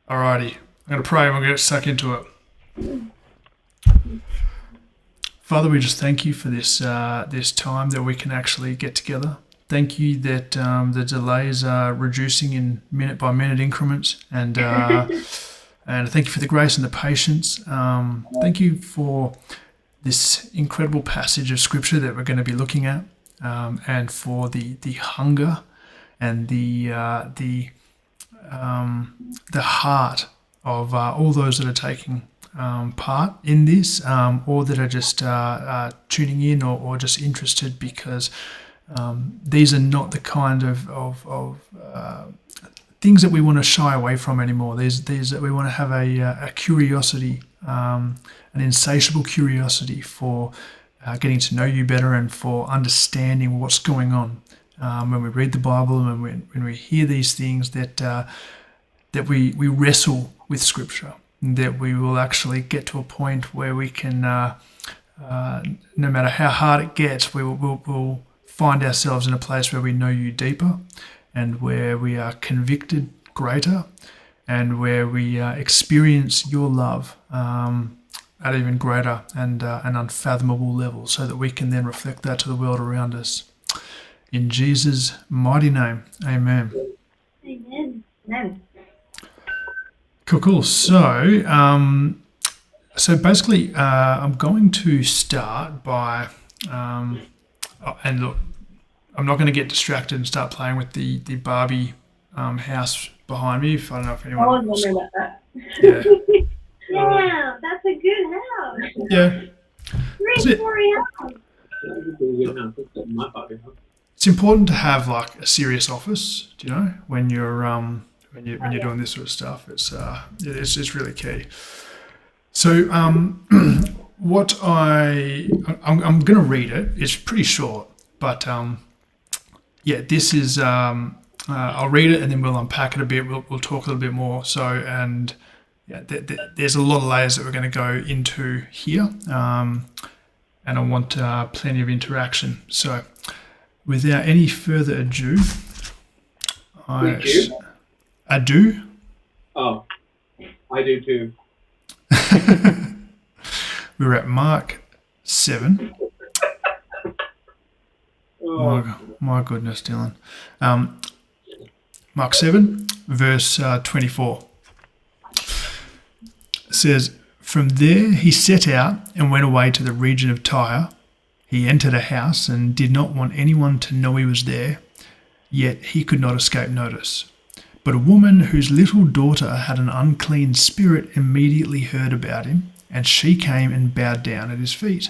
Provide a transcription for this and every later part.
Alrighty, I'm going to pray and we're going to get stuck into it. Father, we just thank you for this time that we can actually get together. Thank you that the delays are reducing in minute by minute increments, and thank you for the grace and the patience. Thank you for this incredible passage of scripture that we're going to be looking at, and for the hunger and the heart of all those that are taking part in this, or that are just tuning in or just interested, because these are not the kind of things that we want to shy away from anymore. These that we want to have a curiosity, an insatiable curiosity for getting to know you better and for understanding what's going on. When we read the Bible and when we hear these things, that we wrestle with Scripture, that we will actually get to a point where we can, no matter how hard it gets, we'll find ourselves in a place where we know you deeper, and where we are convicted greater, and where we experience your love at even greater and an unfathomable level, so that we can then reflect that to the world around us. In Jesus' mighty name, amen. Amen. Amen. Cool. So basically, I'm going to start by, and look, I'm not going to get distracted and start playing with the Barbie house behind me. I don't know if anyone. I was wondering about that. Yeah. Yeah, that's a good house. Yeah. 3-story house. It's important to have like a serious office, do you know, when you're doing this sort of stuff. It's really key. So what I'm going to read it. It's pretty short, but this is I'll read it and then we'll unpack it a bit. We'll talk a little bit more. So and yeah, there's a lot of layers that we're going to go into here, and I want plenty of interaction. So without any further ado, I do. Oh, I do too. We're at Mark 7. Oh. My goodness, Dylan. Mark 7, verse 24. It says, "From there he set out and went away to the region of Tyre. He entered a house and did not want anyone to know he was there, yet he could not escape notice. But a woman whose little daughter had an unclean spirit immediately heard about him, and she came and bowed down at his feet.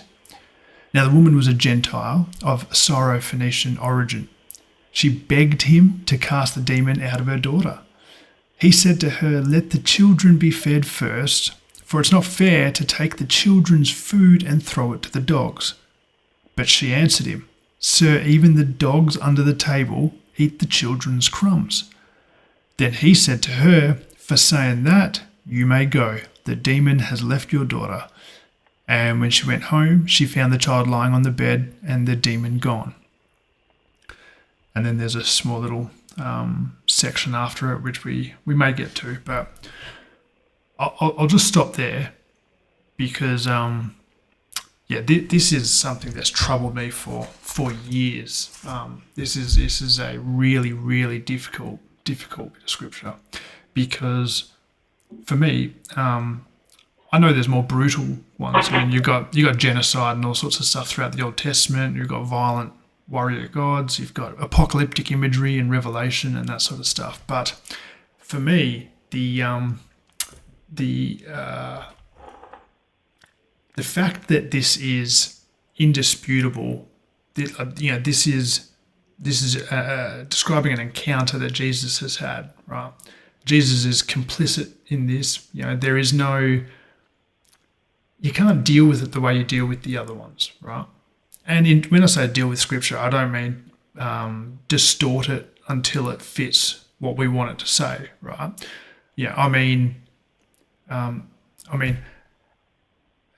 Now the woman was a Gentile of Syro-Phoenician origin. She begged him to cast the demon out of her daughter. He said to her, 'Let the children be fed first, for it's not fair to take the children's food and throw it to the dogs.' But she answered him, 'Sir, even the dogs under the table eat the children's crumbs.' Then he said to her, 'For saying that, you may go. The demon has left your daughter.' And when she went home, she found the child lying on the bed and the demon gone." And then there's a small little section after it, which we may get to, but I'll just stop there because, this is something that's troubled me for years. This is a really, really difficult bit of scripture, because for me, I know there's more brutal ones. I mean, you got genocide and all sorts of stuff throughout the Old Testament. You've got violent warrior gods. You've got apocalyptic imagery in Revelation and that sort of stuff. But for me, the fact that this is indisputable, this is describing an encounter that Jesus has had, right? Jesus is complicit in this. There is no. You can't deal with it the way you deal with the other ones, right? And when I say deal with Scripture, I don't mean distort it until it fits what we want it to say, right? Yeah, I mean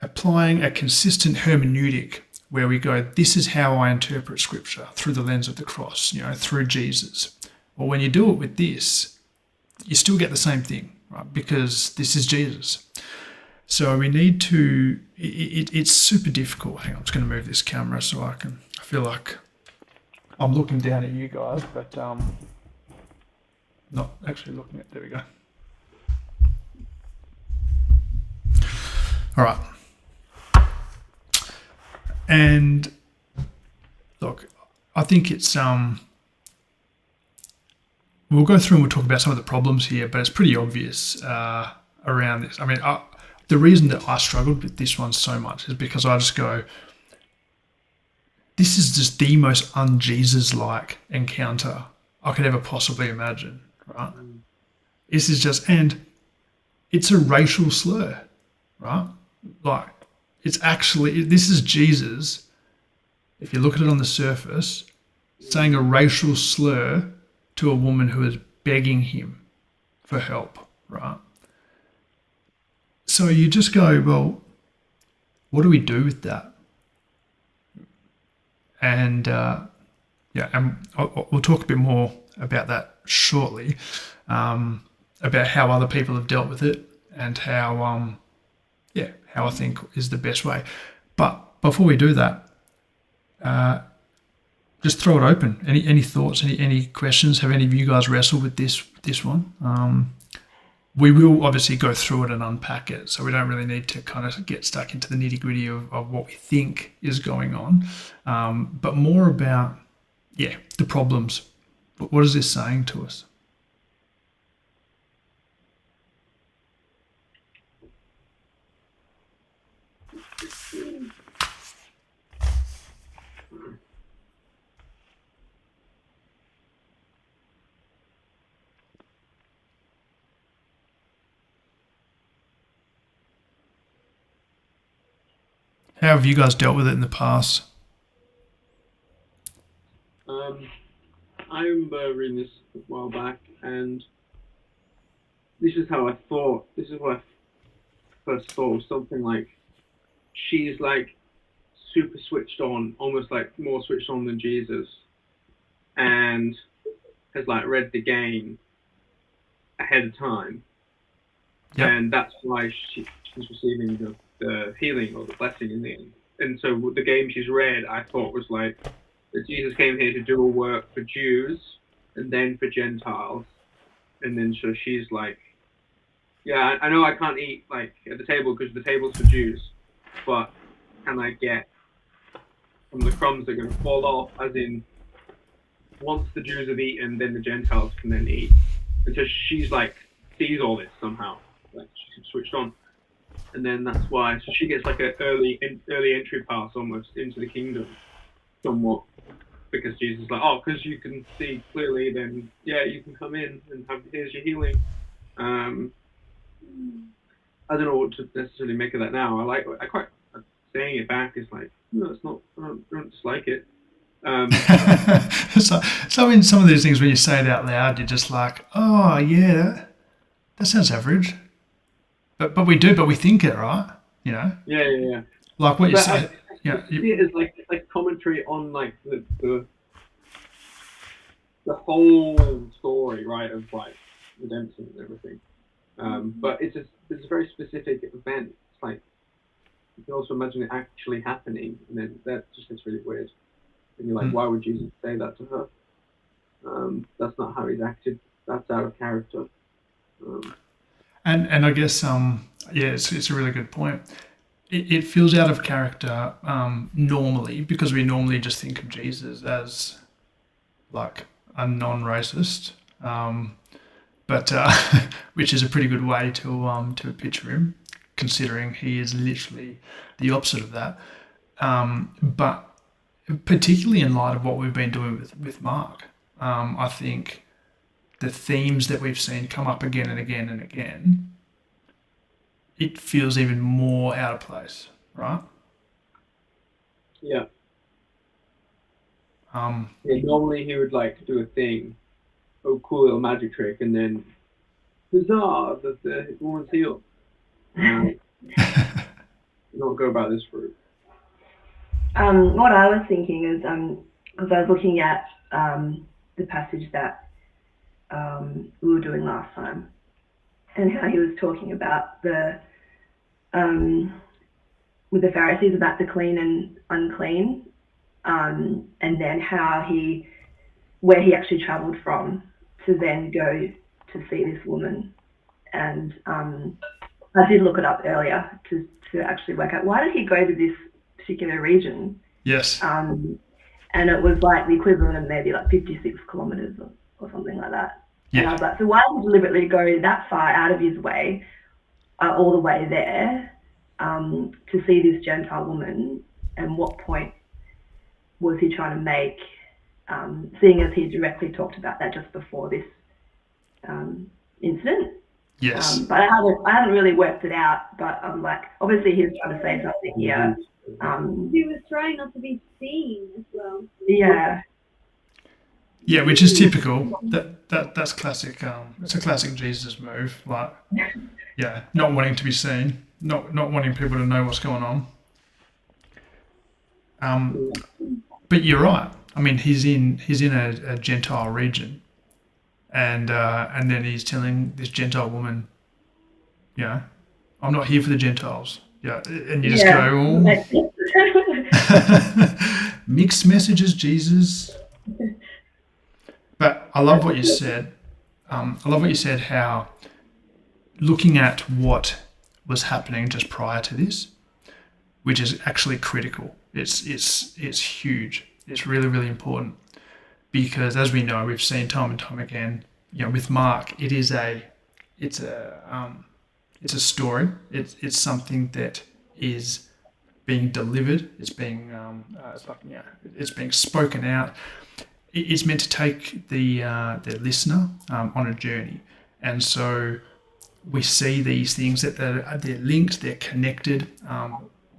applying a consistent hermeneutic where we go, this is how I interpret Scripture through the lens of the cross, through Jesus. Well, when you do it with this, you still get the same thing, right? Because this is Jesus. So we need to, it's super difficult. Hang on, I'm just going to move this camera so I feel like I'm looking down at you guys, but not actually looking at, there we go. All right. And look, I think it's, we'll go through and we'll talk about some of the problems here, but it's pretty obvious around this. I mean, the reason that I struggled with this one so much is because I just go, this is just the most un-Jesus-like encounter I could ever possibly imagine, right? This is just, and it's a racial slur, right? Like, it's actually, this is Jesus, if you look at it on the surface, saying a racial slur to a woman who is begging him for help, right? So you just go, well, what do we do with that? And and we'll talk a bit more about that shortly, about how other people have dealt with it and how I think is the best way. But before we do that, just throw it open. Any thoughts? Any questions? Have any of you guys wrestled with this one? We will obviously go through it and unpack it, so we don't really need to kind of get stuck into the nitty-gritty of what we think is going on, but more about, the problems. What is this saying to us? How have you guys dealt with it in the past? I remember reading this a while back, and this is how I thought. This is what I first thought, was something like, she's like super switched on, almost like more switched on than Jesus, and has like read the game ahead of time. Yep. And that's why she's receiving the healing or the blessing in the end. And so the game she's read, I thought, was like that Jesus came here to do a work for Jews and then for Gentiles. And then so she's like, yeah, I know I can't eat like at the table because the table's for Jews, but can I get some of the crumbs that are going to fall off, as in once the Jews have eaten, then the Gentiles can then eat. And so she's like, sees all this somehow, like she's switched on. And then that's why, so she gets like an early entry pass almost into the kingdom, somewhat, because Jesus is like, oh, because you can see clearly, then you can come in and here's your healing. I don't know what to necessarily make of that now. I quite saying it back is like, no, it's not. I don't dislike it. So in some of these things, when you say it out loud, you're just like, oh yeah, that sounds average. But we do, but we think it, right? You know? Yeah. Like what you say. I see it as like commentary on like the whole story, right, of like redemption and everything. But it's a very specific event. It's like you can also imagine it actually happening, and then that just gets really weird. And you're like, why would Jesus say that to her? That's not how he's acted. That's out of character. And I guess it's a really good point. It feels out of character normally, because we normally just think of Jesus as like a non-racist, but which is a pretty good way to picture him, considering he is literally the opposite of that. But particularly in light of what we've been doing with Mark, I think the themes that we've seen come up again and again and again, it feels even more out of place, right? Yeah. Normally he would like do a thing, cool little magic trick, and then huzzah, the woman's healed. You don't go about this route. What I was thinking is, because I was looking at the passage that we were doing last time, and how he was talking about with the Pharisees about the clean and unclean, and then where he actually travelled from to then go to see this woman. And I did look it up earlier to actually work out why did he go to this particular region. Yes. And it was like the equivalent of maybe like 56 kilometres or something like that. Yeah. And I was like, so why did he deliberately go that far out of his way, all the way there, to see this Gentile woman? And what point was he trying to make, seeing as he directly talked about that just before this incident? Yes. But I haven't really worked it out. But I'm like, obviously he's trying to say something here. He was trying not to be seen as well. Yeah. Yeah, which is typical. That's classic. It's a classic Jesus move. Like, yeah, not wanting to be seen, not wanting people to know what's going on. But you're right. I mean, he's in a Gentile region, and then he's telling this Gentile woman, yeah, I'm not here for the Gentiles. Yeah, and you just go, oh. Mixed messages, Jesus. But I love what you said. I love what you said, how looking at what was happening just prior to this, which is actually critical. It's huge. It's really, really important. Because as we know, we've seen time and time again, with Mark, it's a story. It's something that is being delivered. It's being it's being spoken out. It's meant to take the listener on a journey, and so we see these things that they're linked, they're connected.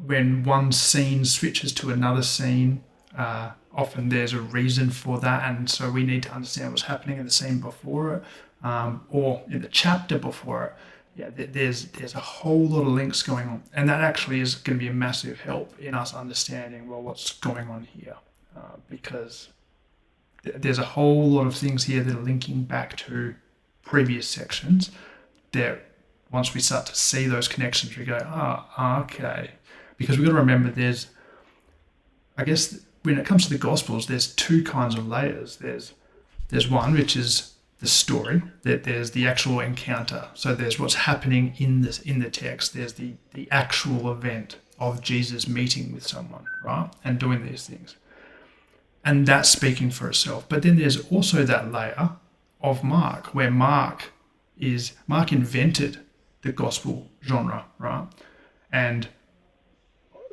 When one scene switches to another scene, often there's a reason for that, and so we need to understand what's happening in the scene before it, or in the chapter before it. Yeah, there's a whole lot of links going on, and that actually is going to be a massive help in us understanding what's going on here, because there's a whole lot of things here that are linking back to previous sections. That once we start to see those connections, we go, okay, because we've got to remember I guess when it comes to the Gospels, there's two kinds of layers. There's one which is the story, that there's the actual encounter. So there's what's happening in the text. There's the actual event of Jesus meeting with someone, right, and doing these things, and that's speaking for itself. But then there's also that layer of Mark, where Mark invented the gospel genre, right, and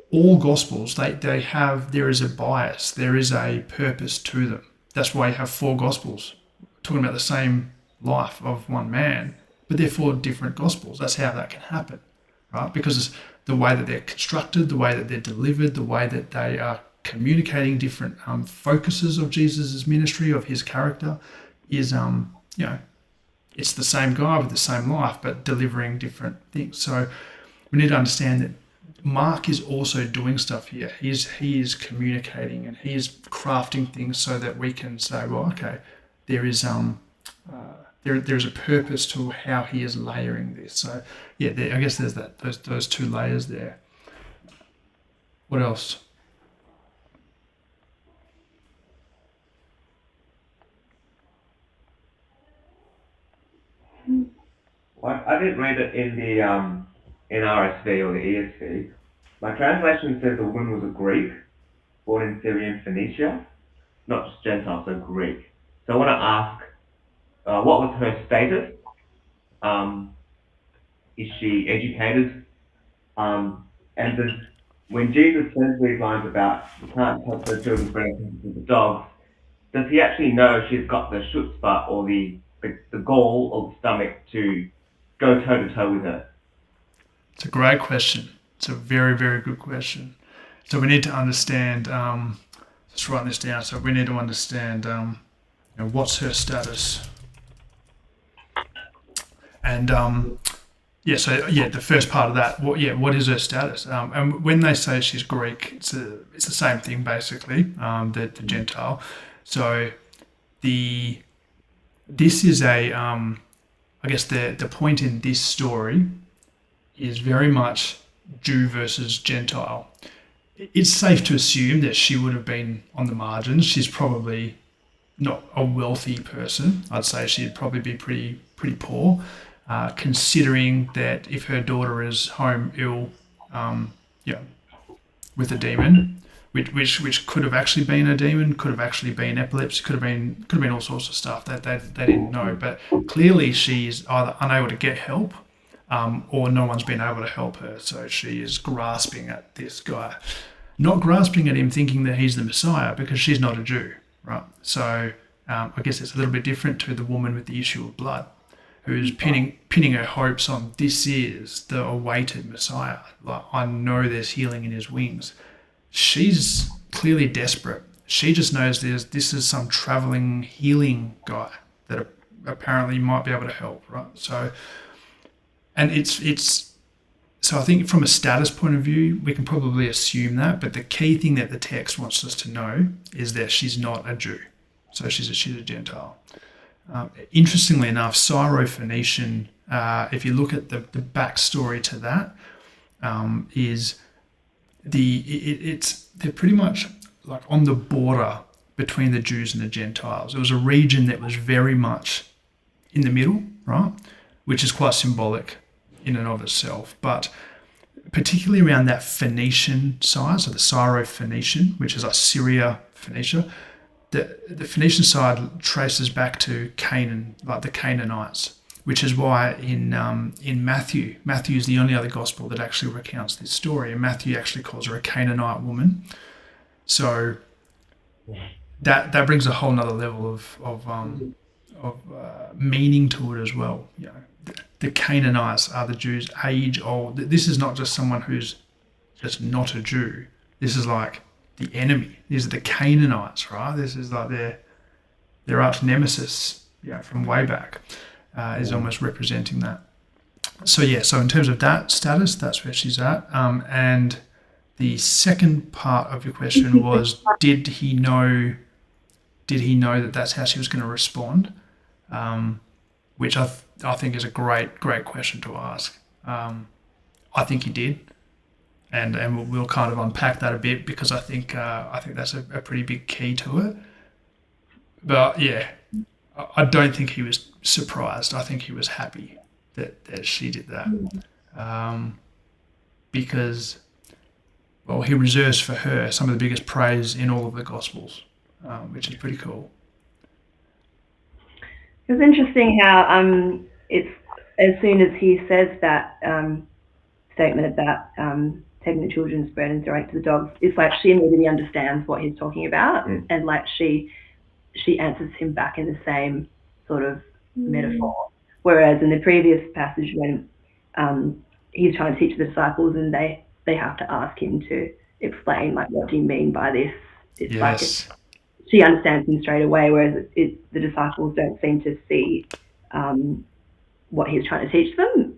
all Gospels, there is a bias, there is a purpose to them. That's why you have four Gospels talking about the same life of one man, but they're four different Gospels. That's how that can happen, right? Because it's the way that they're constructed, the way that they're delivered, the way that they are communicating different focuses of Jesus' ministry, of his character, is, it's the same guy with the same life, but delivering different things. So we need to understand that Mark is also doing stuff here. He is communicating, and he is crafting things so that we can say, well, okay, there is there's a purpose to how he is layering this. So yeah, I guess there's those two layers there. What else? Well, I didn't read it in the NRSV or the ESV. My translation says the woman was a Greek, born in Syrian Phoenicia, not just Gentile, so Greek. So I want to ask, what was her status? Is she educated? And then when Jesus says these lines about you can't touch the children's bread with the dogs, does he actually know she's got the chutzpah or the gall or the stomach to go toe to toe with her? It's a great question. It's a very, very good question. So we need to understand, let's write this down. So we need to understand what's her status. And the first part of that, what is her status? And when they say she's Greek, it's the same thing basically, the Gentile. So this is a I guess the point in this story is very much Jew versus Gentile. It's safe to assume that she would have been on the margins. She's probably not a wealthy person. I'd say she'd probably be pretty poor, considering that if her daughter is home ill, yeah, with a demon, which could have actually been a demon, could have actually been epilepsy, could have been all sorts of stuff that they didn't know. But clearly she's either unable to get help, or no one's been able to help her. So she is grasping at this guy, not grasping at him thinking that he's the Messiah, because she's not a Jew, right? So I guess it's a little bit different to the woman with the issue of blood, who's pinning her hopes on, this is the awaited Messiah. Like, I know there's healing in his wings. She's clearly desperate. She just knows this is some traveling healing guy that apparently might be able to help, right? So, and it's so I think from a status point of view, we can probably assume that, but the key thing that the text wants us to know is that she's not a Jew. So she's a Gentile. Interestingly enough, Syro-Phoenician, if you look at the backstory to that, is they're pretty much like on the border between the Jews and the Gentiles. It was a region that was very much in the middle, right? Which is quite symbolic in and of itself. But particularly around that Phoenician side, so the Syro-Phoenician, which is like Syria, Phoenicia, the Phoenician side traces back to Canaan, like the Canaanites, which is why in Matthew is the only other gospel that actually recounts this story, and Matthew actually calls her a Canaanite woman. So that brings a whole nother level of meaning to it as well. You know, the Canaanites are the Jews, age old. This is not just someone who's just not a Jew. This is like the enemy. These are the Canaanites, right? This is like their arch nemesis, from way back, is almost representing that. So in terms of that status, that's where she's at. And the second part of your question was, did he know that that's how she was going to respond? Which I think is a great question to ask. I think he did. And we'll kind of unpack that a bit, because I think that's a pretty big key to it. But yeah, I don't think he was surprised. I think he was happy that she did that, because, well, he reserves for her some of the biggest praise in all of the Gospels, which is pretty cool. It was interesting how it's as soon as he says that statement about taking the children's bread and throwing it to the dogs, it's like she immediately understands what he's talking about, and like she answers him back in the same sort of metaphor. Whereas in the previous passage, when he's trying to teach the disciples and they have to ask him to explain, like, what do you mean by this? It's yes. like she understands him straight away, whereas the disciples don't seem to see what he's trying to teach them.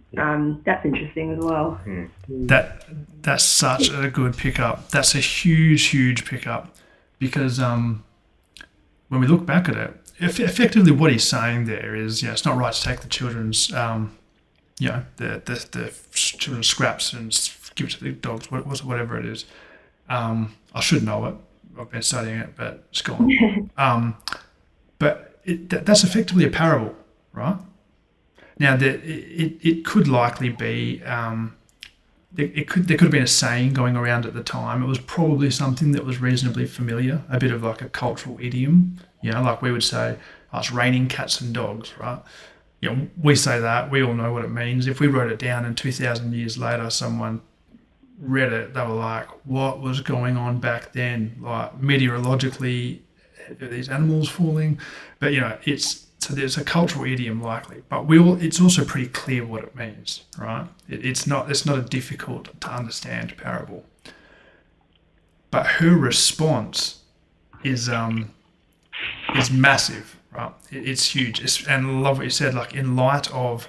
That's interesting as well. That's such a good pickup. That's a huge pickup, because when we look back at it, effectively what he's saying there is, it's not right to take the children's, the children's scraps and give it to the dogs, whatever it is. I should know it. I've been studying it, but it's gone. But that's effectively a parable, right? Now, it could likely be, there could have been a saying going around at the time. It was probably something that was reasonably familiar, a bit of like a cultural idiom, like we would say, it's raining cats and dogs, right? We say that, we all know what it means. If we wrote it down and 2,000 years later someone read it, they were like, what was going on back then? Like, meteorologically, are these animals falling? But so there's a cultural idiom likely, but it's also pretty clear what it means, right? It's not a difficult to understand parable. But her response is massive, right? It's huge. And I love what you said, like, in light of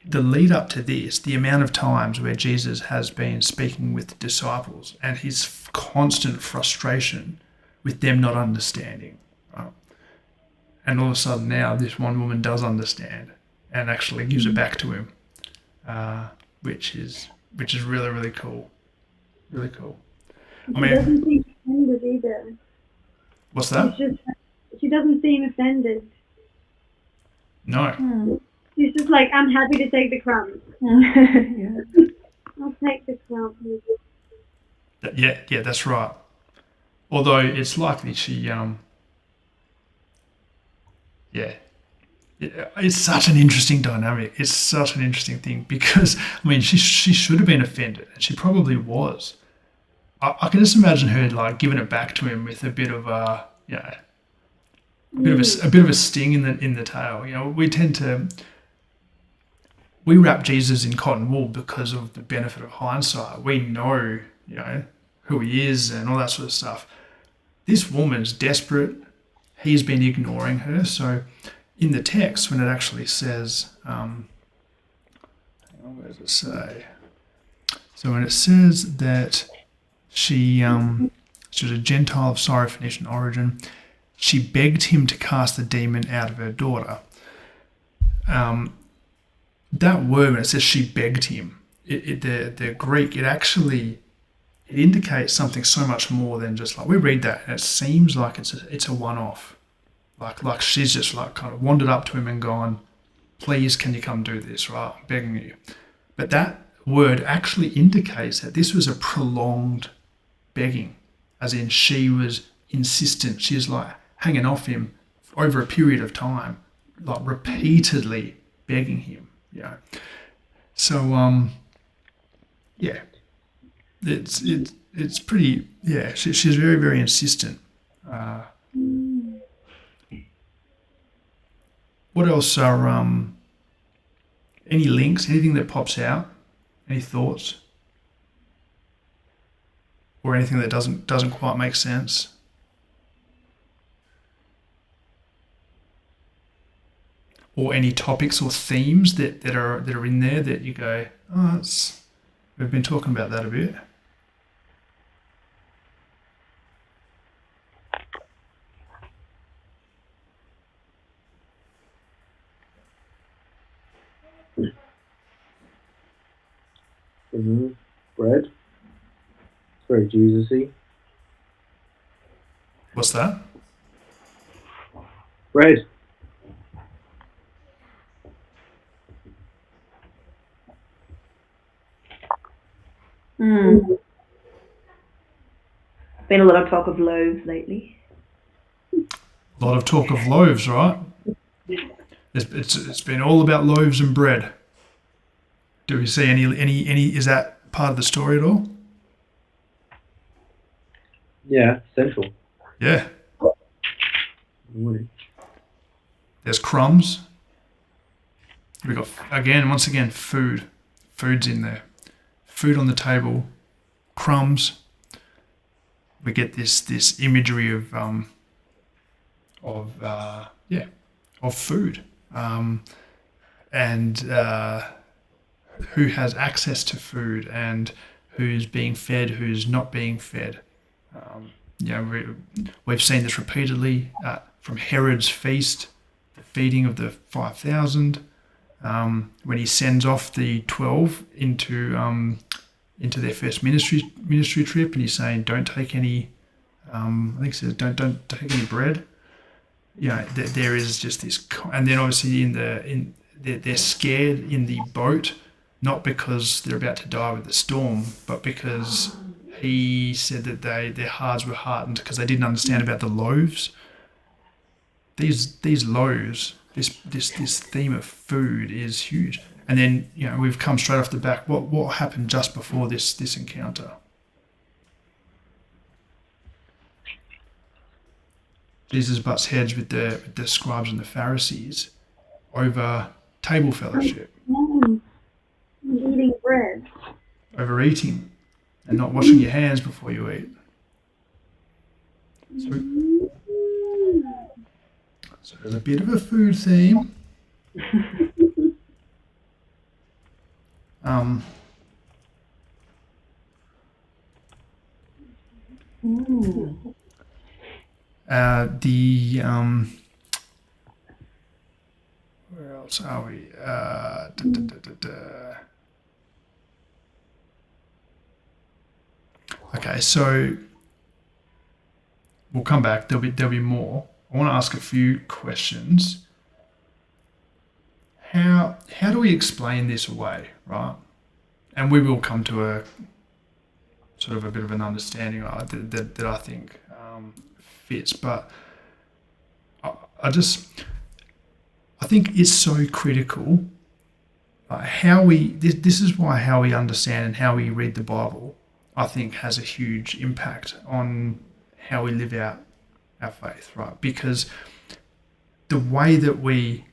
the lead up to this, the amount of times where Jesus has been speaking with the disciples and his constant frustration with them not understanding, right? And all of a sudden now this one woman does understand. and actually gives it back to him, which is really, really cool. Really cool. I She mean, doesn't seem offended either. what's that? She doesn't seem offended. No. She's just like, I'm happy to take the crumbs. Yeah. I'll take the crumbs. Yeah, that's right. Although it's likely she, yeah, it's such an interesting dynamic. It's such an interesting thing because I mean, she should have been offended, and she probably was. I can just imagine her like giving it back to him with a bit of a, a bit of a sting in the tail. We tend to wrap Jesus in cotton wool because of the benefit of hindsight. We know, who he is and all that sort of stuff. This woman's desperate. He's been ignoring her. So in the text, when it actually says, where does it say? So when it says that she was a Gentile of Syrophoenician origin, she begged him to cast the demon out of her daughter. That word, when it says she begged him, the Greek, it indicates something so much more than just like we read that and it seems like it's a one-off, like she's just like kind of wandered up to him and gone, please can you come do this, right? I'm begging you. But that word actually indicates that this was a prolonged begging, as in she was insistent. She was like hanging off him over a period of time, like repeatedly begging him. So yeah, it's pretty. Yeah, she's very, very insistent. What else are any links? Anything that pops out? Any thoughts? Or anything that doesn't quite make sense? Or any topics or themes that are in there that you go, oh, we've been talking about that a bit. Bread. It's very Jesus-y. What's that? Bread. Been a lot of talk of loaves lately. A lot of talk of loaves, right? It's been all about loaves and bread. Do we see any? Is that part of the story at all? Yeah, central. Yeah. Morning. There's crumbs. We got once again food. Food's in there. Food on the table. Crumbs. We get this imagery of food, and who has access to food and who's being fed, who's not being fed. We've seen this repeatedly from Herod's feast, the feeding of the 5,000, when he sends off the 12 into their first ministry trip, and he's saying, "Don't take any." I think he says, "Don't take any bread." There is just this, and then obviously they're scared in the boat, not because they're about to die with the storm, but because he said that their hearts were hardened because they didn't understand about the loaves. These loaves, this theme of food is huge. And then we've come straight off the back. What happened just before this encounter? Jesus butts heads with the scribes and the Pharisees over table fellowship, Eating bread. over eating, and not washing your hands before you eat. So there's a bit of a food theme. Where else are we? Okay, so we'll come back. There'll be more. I want to ask a few questions. How do we explain this away, right? And we will come to a sort of a bit of an understanding that I think fits. But I think it's so critical. This is why how we understand and how we read the Bible, I think, has a huge impact on how we live out our faith, right? Because the way that we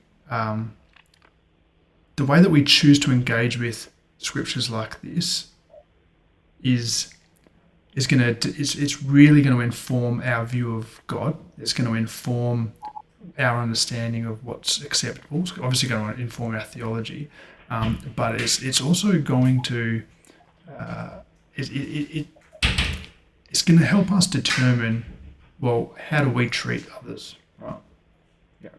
choose to engage with scriptures like this is it's really going to inform our view of God. It's going to inform our understanding of what's acceptable. It's obviously going to inform our theology, but it's also going to it's going to help us determine, well, how do we treat others, right? Yeah,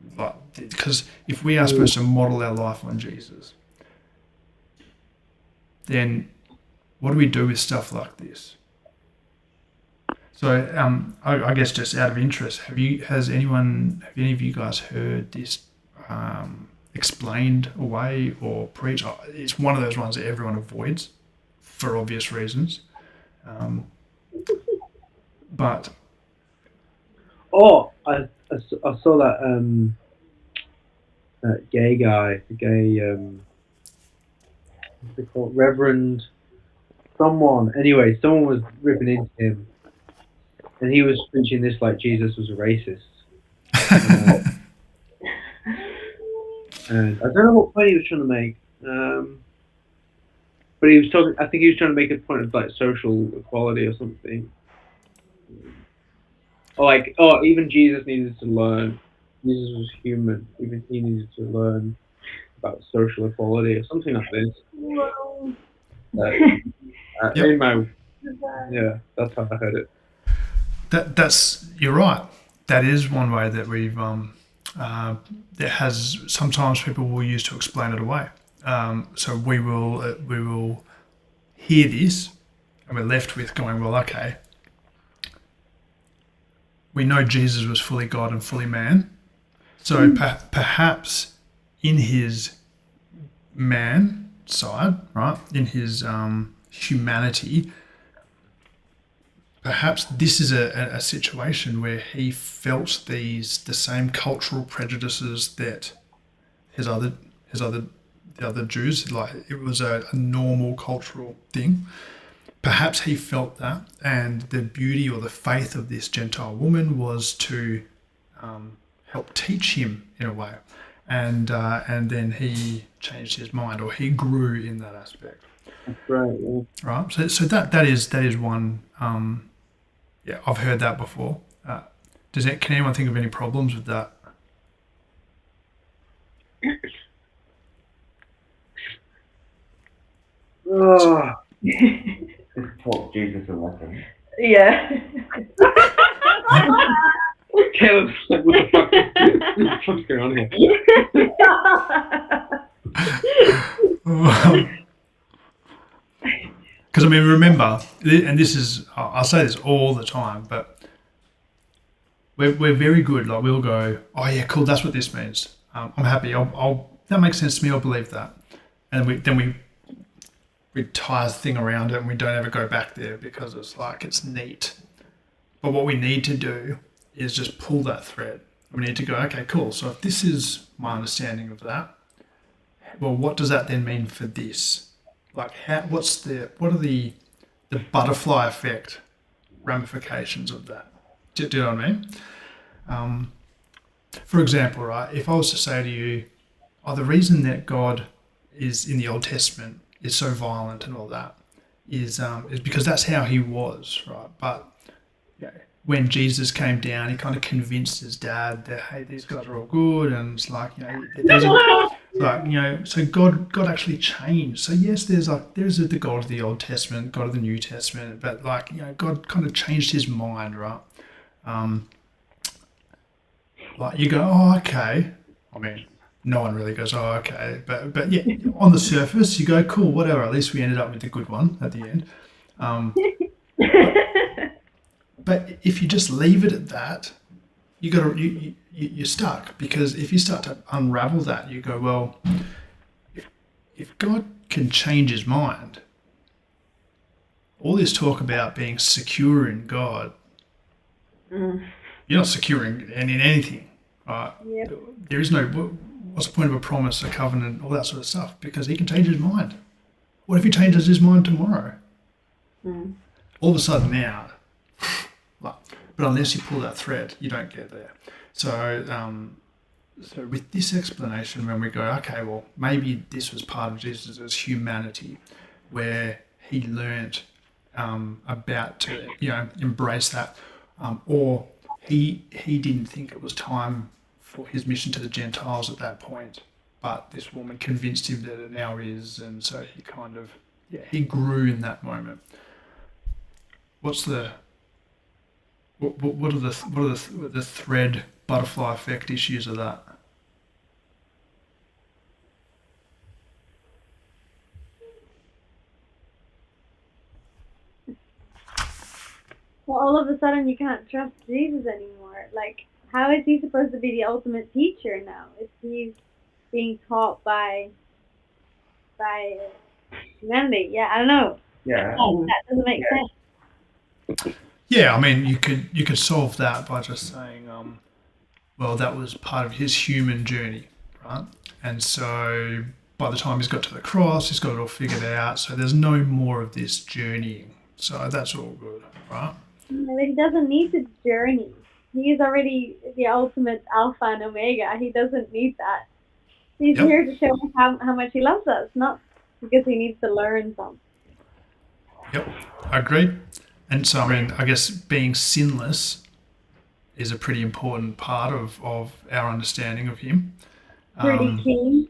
because if we are supposed to model our life on Jesus, then what do we do with stuff like this? So I guess just out of interest, have any of you guys heard this explained away or preached? It's one of those ones that everyone avoids for obvious reasons. But I saw that that gay guy, what's it called, Reverend someone. Anyway, someone was ripping into him, and he was preaching this like Jesus was a racist. And I don't know what point he was trying to make, but he was talking. I think he was trying to make a point of like social equality or something. Or like, even Jesus needed to learn. Jesus was human. Even he needed to learn about social equality or something like this. Whoa. In my, that's how I heard it. You're right. That is one way that we've that has sometimes people will use to explain it away. So we will hear this, and we're left with going, well, okay. We know Jesus was fully God and fully man, so perhaps in his man side, right, in his humanity, perhaps this is a situation where he felt the same cultural prejudices that the other Jews, like it was a normal cultural thing. Perhaps he felt that, and the beauty or the faith of this Gentile woman was to help teach him in a way, and then he changed his mind, or he grew in that aspect. That's right. Yeah. Right. So that is one. I've heard that before. Can anyone think of any problems with that? Just taught Jesus a lesson. Yeah. Caleb's like, what the fuck? What the fuck's going on here? Because I mean, remember, and this is, I'll say this all the time, but we're very good. Like we'll go, oh yeah, cool, that's what this means. I'm happy. That makes sense to me. I'll believe that, and then we tie a thing around it, and we don't ever go back there because it's neat. But what we need to do is just pull that thread. We need to go, okay, cool. So if this is my understanding of that, well, what does that then mean for this? Like, what are the butterfly effect ramifications of that? Do you know what I mean? For example, right, if I was to say to you, the reason that God is in the Old Testament is so violent and all that is because that's how he was, right? But when Jesus came down, he kind of convinced his dad that, hey, these guys are all good, and it's like, so God actually changed. So yes, there's the God of the Old Testament, God of the New Testament, but God kind of changed his mind, right? Like you go, oh, okay. I mean, no one really goes, oh, okay. But yeah, on the surface, you go, cool, whatever. At least we ended up with the good one at the end. But if you just leave it at that, you're stuck, because if you start to unravel that, you go, well, if God can change his mind, all this talk about being secure in God, you're not secure in anything, right? Yep. There is no, what's the point of a promise, a covenant, all that sort of stuff? Because he can change his mind. What if he changes his mind tomorrow? All of a sudden now, but unless you pull that thread, you don't get there. So, so with this explanation, when we go, okay, well, maybe this was part of Jesus' humanity, where he learnt about to, embrace that, or he didn't think it was time for his mission to the Gentiles at that point, but this woman convinced him that it now is, and so he kind of, he grew in that moment. What are the thread butterfly effect issues of that? Well, all of a sudden you can't trust Jesus anymore. Like, how is he supposed to be the ultimate teacher now if he's being taught by humanity? Yeah, I don't know. Yeah. That doesn't make sense. Yeah, I mean, you could solve that by just saying, well, that was part of his human journey, right? And so by the time he's got to the cross, he's got it all figured out. So there's no more of this journeying. So that's all good, right? No, he doesn't need to journey. He is already the ultimate alpha and omega. He doesn't need that. He's Yep. here to show us how much he loves us, not because he needs to learn something. Yep, I agree. And so, I mean, I guess being sinless is a pretty important part of our understanding of him. Pretty keen.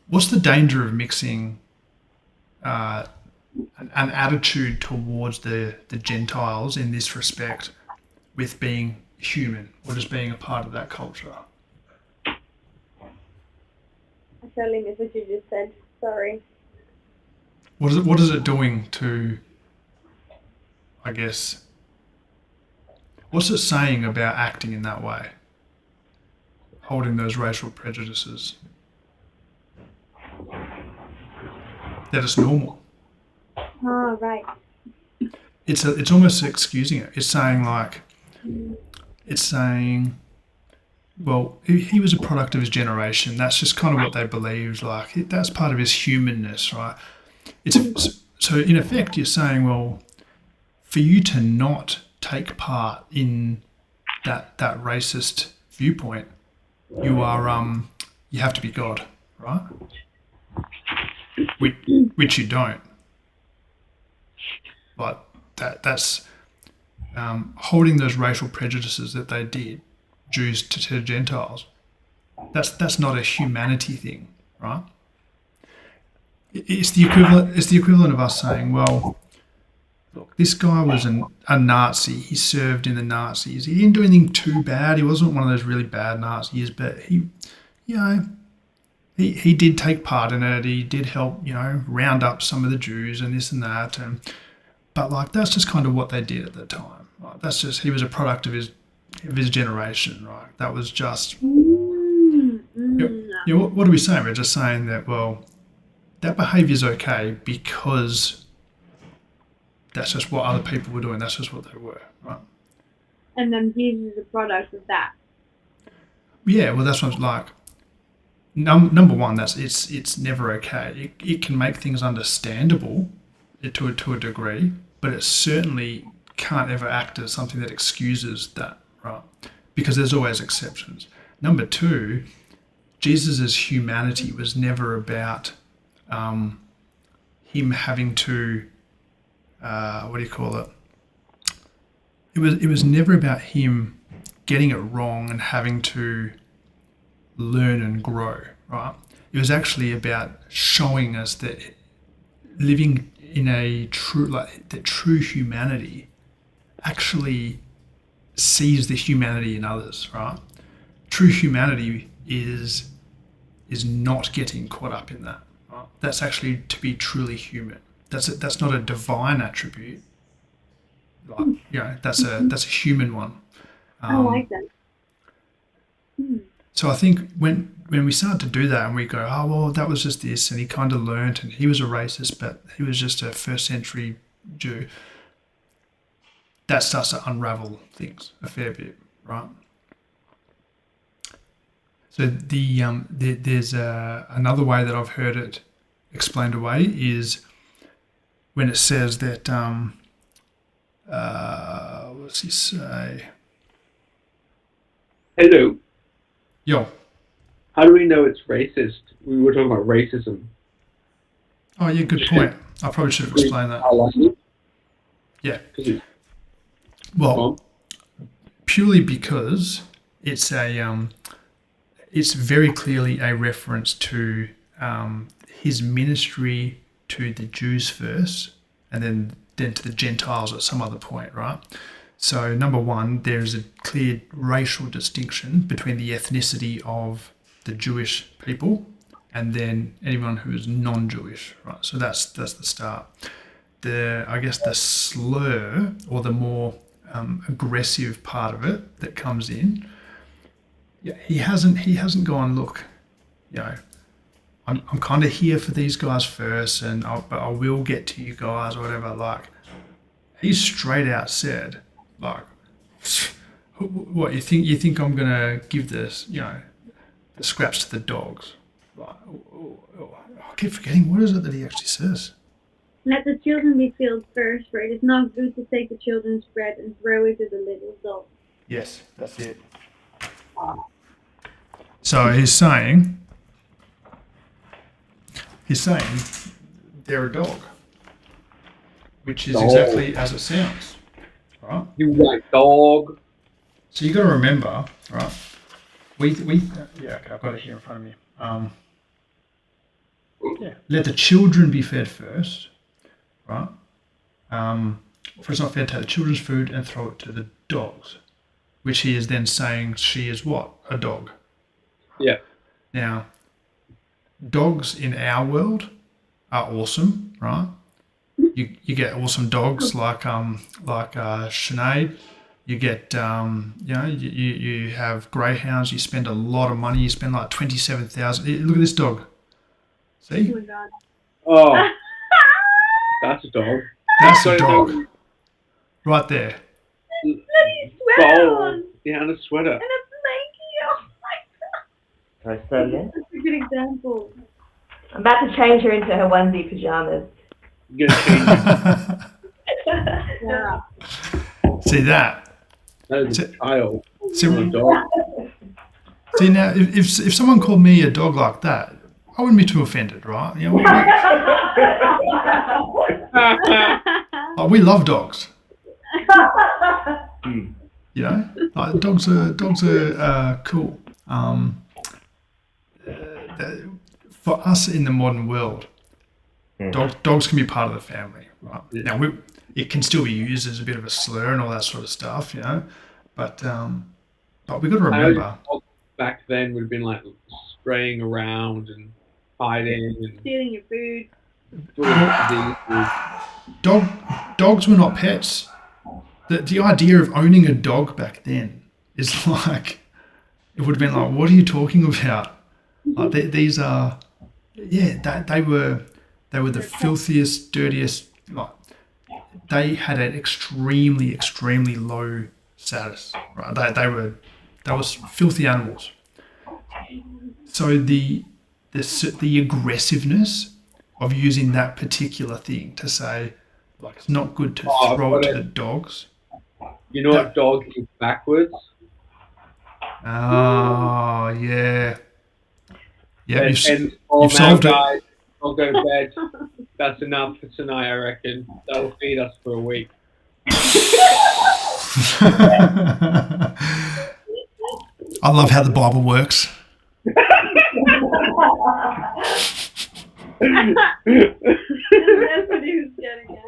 What's the danger of mixing an attitude towards the Gentiles in this respect with being human, or just being a part of that culture? I totally missed what you just said. Sorry. What is it doing to, I guess, what's it saying about acting in that way? Holding those racial prejudices. That it's normal. Oh, right. It's almost excusing it. It's saying well, he was a product of his generation. That's just kind of what they believed. Like, that's part of his humanness, right? So in effect, you're saying, well, for you to not take part in that racist viewpoint, you have to be God, right? Which you don't. But that's holding those racial prejudices that they did, Jews to Gentiles. That's not a humanity thing, right? It's the equivalent of us saying, well, look, this guy was a Nazi. He served in the Nazis. He didn't do anything too bad. He wasn't one of those really bad Nazis, but he did take part in it. He did help, round up some of the Jews and this and that. But like, that's just kind of what they did at the time. Right? That's just, he was a product of his generation, right? That was just. What are we saying? We're just saying that, well, that behaviour's okay because that's just what other people were doing. That's just what they were, right? And then Jesus is a product of that. Yeah, well, that's what's like. Number one, it's never okay. It can make things understandable to a degree, but it certainly can't ever act as something that excuses that, right? Because there's always exceptions. Number two, Jesus' humanity was never about him having to, what do you call it? It was never about him getting it wrong and having to learn and grow, right? It was actually about showing us that living in a true humanity actually sees the humanity in others, right? True humanity is is not getting caught up in that. Right? That's actually to be truly human. That's not a divine attribute. Like, that's a human one. I like that. So I think when we start to do that and we go, oh well, that was just this, and he kind of learnt, and he was a racist, but he was just a first century Jew. That starts to unravel things a fair bit, right? So there's another way that I've heard it explained away is when it says that what's he say? Hello. Yo. How do we know it's racist? We were talking about racism. Oh yeah, good point. I probably should have explained that. Yeah. Well, purely because it's it's very clearly a reference to his ministry to the Jews first, and then to the Gentiles at some other point, right? So number one, there's a clear racial distinction between the ethnicity of the Jewish people and then anyone who is non-Jewish, right? So that's the start. I guess the slur, or the more aggressive part of it that comes in, he hasn't gone, look, I'm kind of here for these guys first, but I will get to you guys or whatever. Like, he's straight out said, like, what you think I'm gonna give this, the scraps to the dogs? Like, I keep forgetting, what is it that he actually says? Let the children be filled first, for it is not good to take the children's bread and throw it to the little dogs. Yes, that's it. So he's saying they're a dog, which is exactly as it sounds, right? You like dog. So you got to remember, right? Okay, I've got it here in front of me. Let the children be fed first, right? For it's not fair to take the children's food and throw it to the dogs, which he is then saying she is what? A dog. Yeah. Now, dogs in our world are awesome, right? You get awesome dogs like Sinead. You get you have greyhounds. You spend a lot of money. You spend like 27,000. Look at this dog. See? Oh my god. Oh, that's a dog. That's a dog. Right there. Bloody sweater on. Yeah, and a sweater. And a blankie. Oh my god. Can I start again? That's a good example. I'm about to change her into her onesie pajamas. You're gonna change it. Yeah. See that? That is a child. See, Not a dog. see now, if someone called me a dog like that, I wouldn't be too offended, right? We love dogs. Like dogs are cool. For us in the modern world, dogs can be part of the family, right? Now it can still be used as a bit of a slur and all that sort of stuff, but we got to remember. Back then would have been like spraying around and hiding and Stealing your food. Dogs were not pets. The idea of owning a dog back then is like, it would have been like, what are you talking about? Like these are, they were the filthiest, dirtiest. Like, they had an extremely, extremely low status. Right? They were filthy animals. So the aggressiveness of using that particular thing to say, like, it's not good to throw it to the dogs. You know what dog is backwards? Oh, yeah. Yeah, And you've solved it. guys, I'll go to bed. That's enough for tonight, I reckon. That'll feed us for a week. I love how the Bible works. That's what he was getting at.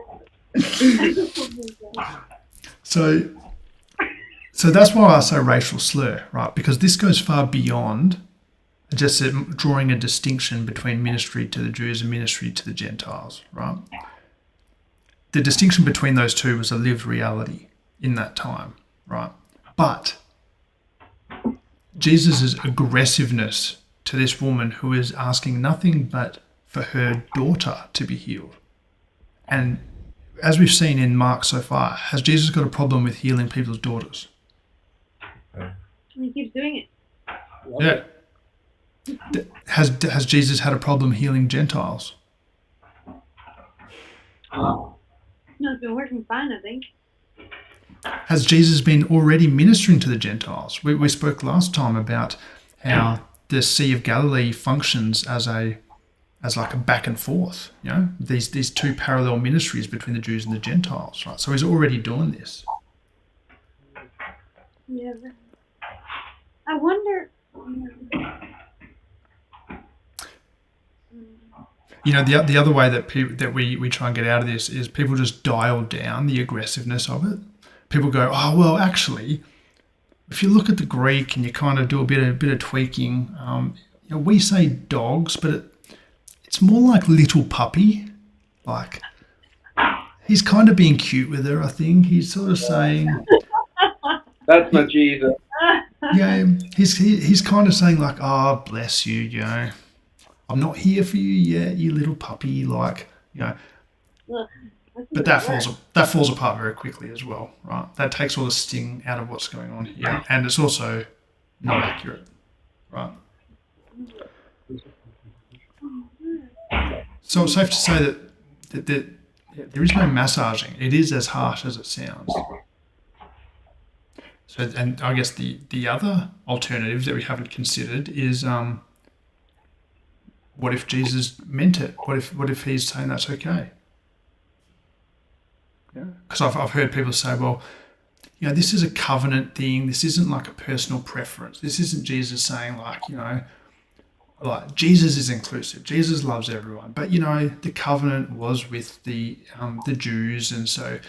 So that's why I say racial slur, right? Because this goes far beyond just drawing a distinction between ministry to the Jews and ministry to the Gentiles, right? The distinction between those two was a lived reality in that time, right? But Jesus' aggressiveness to this woman who is asking nothing but for her daughter to be healed. And as we've seen in Mark so far, has Jesus got a problem with healing people's daughters? He keeps doing it. Yeah. Has Jesus had a problem healing Gentiles? No, it's been working fine, I think. Has Jesus been already ministering to the Gentiles? We spoke last time about how the Sea of Galilee functions as like a back and forth, you know, these two parallel ministries between the Jews and the Gentiles, right? So he's already doing this. Yeah. I wonder. You know, the other way that we try and get out of this is people just dial down the aggressiveness of it. People go, oh well, actually, if you look at the Greek and you kind of do a bit of tweaking, you know, we say dogs, but it's more like little puppy. Like he's kind of being cute with her. I think he's sort of saying, That's not Jesus. yeah, he's kind of saying like, oh bless you, you know, I'm not here for you yet, you little puppy, like, you know. Well, But that falls apart very quickly as well, right? That takes all the sting out of what's going on here, and it's also not accurate, right? So it's safe to say that there is no massaging. It is as harsh as it sounds. So, and I guess the other alternative that we haven't considered is what if Jesus meant it? What if he's saying that's okay? Because I've heard people say, well, you know, this is a covenant thing. This isn't like a personal preference. This isn't Jesus saying like, you know, like Jesus is inclusive. Jesus loves everyone. But, you know, the covenant was with the Jews, and so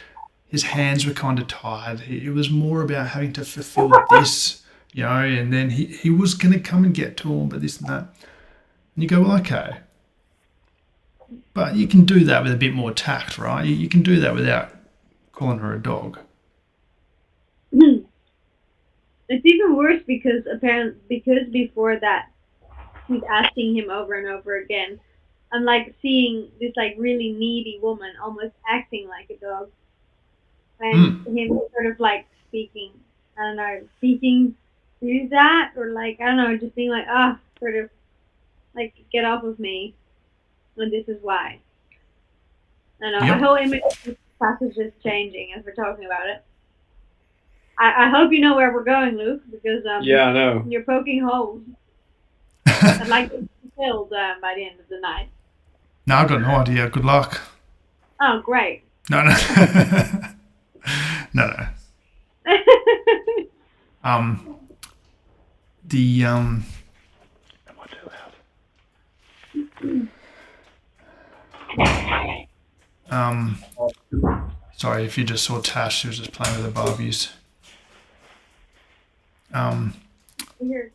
his hands were kind of tied. It was more about having to fulfill this, you know, and then he was going to come and get to him, but this and that. And you go, well, okay. But you can do that with a bit more tact, right? You can do that without calling her a dog. It's even worse because before that he's asking him over and over again. I'm like seeing this like really needy woman almost acting like a dog, and him sort of like speaking to that, or like I don't know, just being like sort of like get off of me. And this is why. I know. Yep. My whole image of this passage is changing as we're talking about it. I hope you know where we're going, Luke, because Yeah, I know. you're poking holes. I'd like to be filled by the end of the night. No, I've got no idea. Good luck. Oh, great. No. No. Am I too loud? Sorry if you just saw Tash. She was just playing with the Barbies. Here,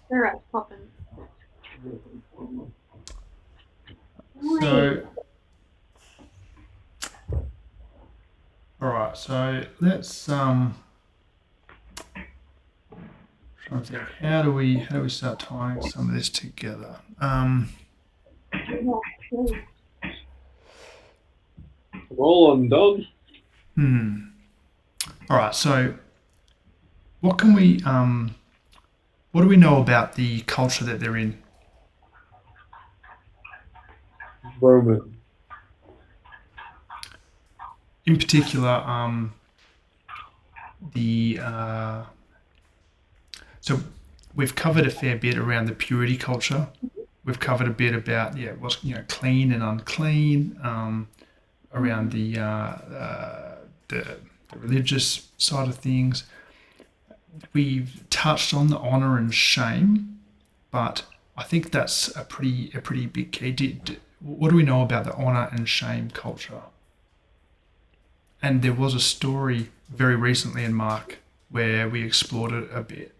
they're up, popping. So, all right. So let's try and think. How do we start tying some of this together? Roll on, dog. All right. So, what can we? What do we know about the culture that they're in? Roman. In particular, so we've covered a fair bit around the purity culture. We've covered a bit about what's clean and unclean, around the religious side of things. We've touched on the honor and shame, but I think that's a pretty big key. What do we know about the honor and shame culture? And there was a story very recently in Mark where we explored it a bit.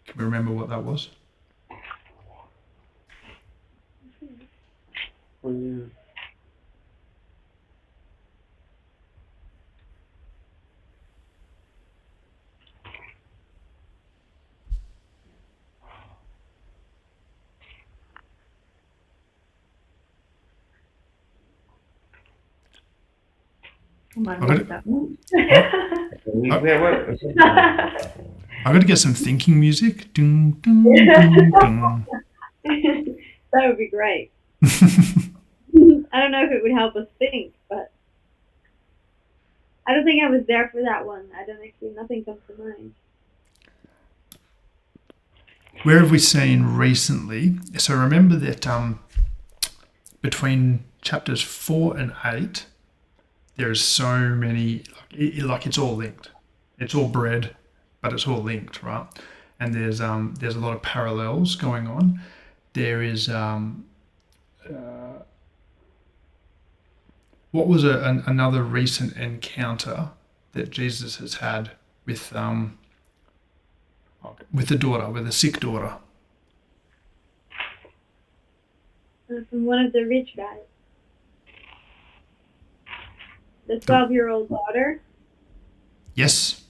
Can we remember what that was? Oh, yeah. I might I have got missed it. that one. I got to get some thinking music. Ding, ding, ding, ding. That would be great. I don't know if it would help us think, but I don't think I was there for that one. I don't actually, nothing comes to mind. Where have we seen recently? So remember that between chapters 4 and 8, there's so many, like it's all linked. It's all bread, but it's all linked, right? And there's a lot of parallels going on. There is what was another recent encounter that Jesus has had with the daughter, with a sick daughter. From one of the rich guys. The 12-year-old daughter. Yes.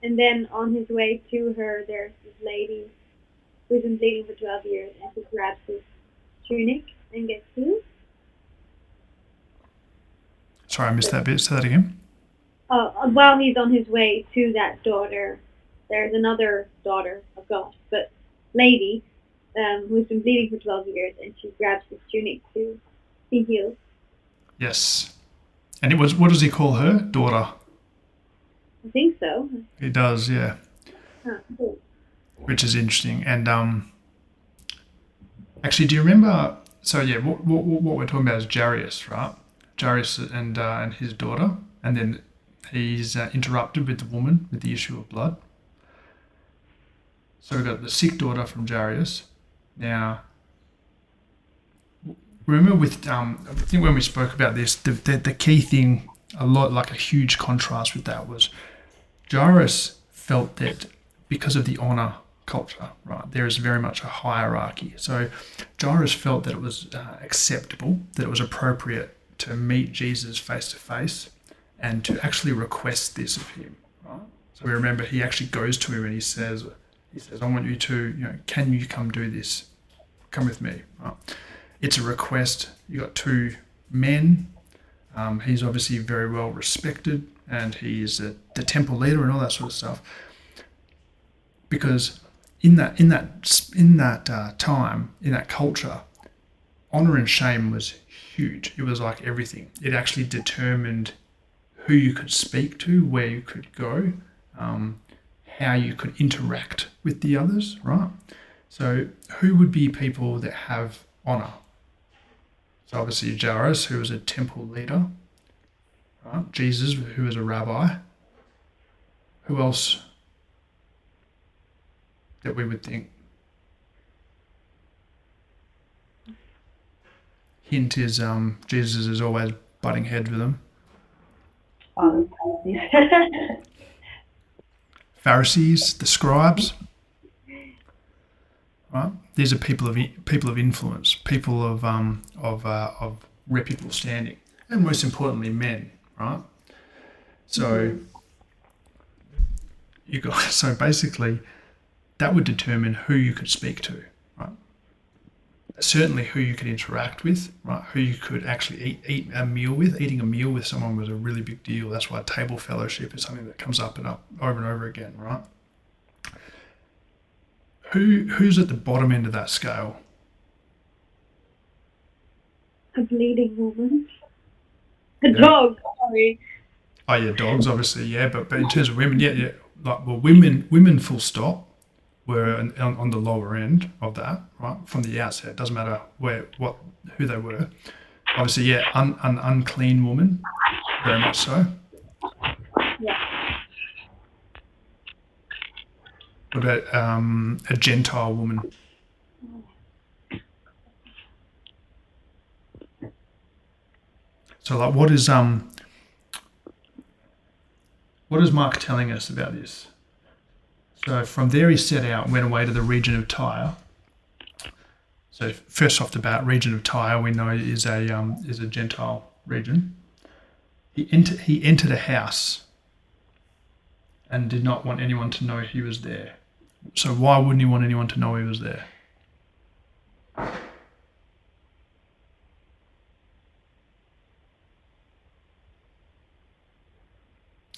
And then on his way to her, there's this lady who's been bleeding for 12 years, and she grabs his tunic and gets healed. Sorry, I missed that bit. Say that again. While he's on his way to that daughter, there's another daughter of God, but lady, who's been bleeding for 12 years, and she grabs his tunic to be healed. Yes. And it was, what does he call her? Daughter. I think so. He does, yeah. Cool. Which is interesting. And actually, do you remember? So yeah, what we're talking about is Jairus, right? Jairus and his daughter, and then he's interrupted with the woman with the issue of blood. So we've got the sick daughter from Jairus. Now, remember with I think when we spoke about this, the key thing, a lot like a huge contrast with that was Jairus felt that because of the honor culture, right, there is very much a hierarchy. So Jairus felt that it was acceptable, that it was appropriate to meet Jesus face to face and to actually request this of him, right? So we remember he actually goes to him and he says, I want you to, can you come do this? Come with me, right? It's a request. You got two men. He's obviously very well respected, and he's the temple leader and all that sort of stuff. Because in that time, in that culture, honor and shame was huge. It was like everything. It actually determined who you could speak to, where you could go, how you could interact with the others, right? So who would be people that have honor? So obviously Jairus, who was a temple leader, right? Jesus, who was a rabbi. Who else that we would think? Hint is Jesus is always butting heads with them. Pharisees, the scribes, right? These are people of influence, people of reputable standing, and most importantly, men, right? So so basically, that would determine who you could speak to, right? Certainly, who you could interact with, right? Who you could actually eat a meal with. Eating a meal with someone was a really big deal. That's why table fellowship is something that comes up and up over and over again, right? Who's at the bottom end of that scale? A bleeding woman. A dog, sorry. Oh yeah, dogs obviously, yeah, but in terms of women, yeah, like well, women full stop were on the lower end of that, right? From the outset, it doesn't matter who they were. Obviously, yeah, unclean woman, very much so. Yeah. What about a Gentile woman? So like, what is What is Mark telling us about this? So from there he set out and went away to the region of Tyre. So first off the bat, region of Tyre we know is a Gentile region. He entered a house and did not want anyone to know he was there. So why wouldn't he want anyone to know he was there?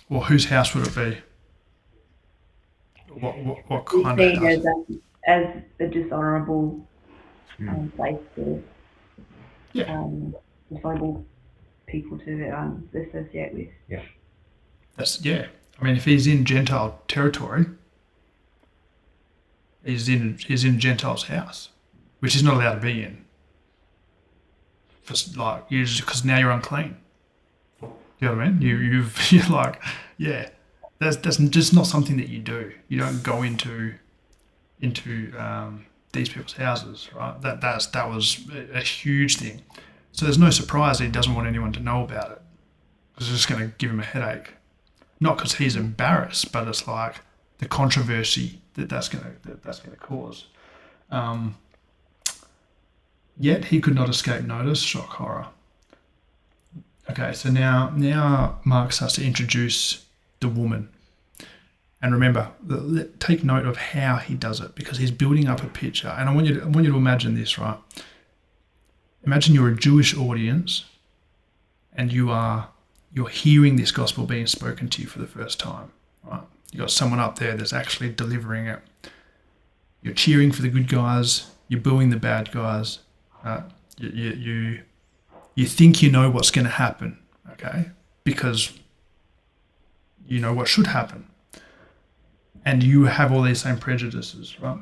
Well, whose house would it be? What kind of Seen house? as a dishonourable place for Yeah. dishonourable people to associate with. I mean, if he's in Gentile territory, he's in a Gentile's house, which he's not allowed to be in. Because now you're unclean. You know what I mean? You're like, yeah, that's just not something that you do. You don't go into these people's houses, right? That was a huge thing. So there's no surprise that he doesn't want anyone to know about it, because it's just going to give him a headache. Not because he's embarrassed, but it's like the controversy that's going to cause. Yet he could not escape notice. Shock, horror. Okay, so now Mark starts to introduce the woman. And remember, take note of how he does it, because he's building up a picture. And I want you to imagine this, right? Imagine you're a Jewish audience, and you're hearing this gospel being spoken to you for the first time, right? You got someone up there that's actually delivering it. You're cheering for the good guys. You're booing the bad guys. You think you know what's going to happen, okay? Because you know what should happen. And you have all these same prejudices, right?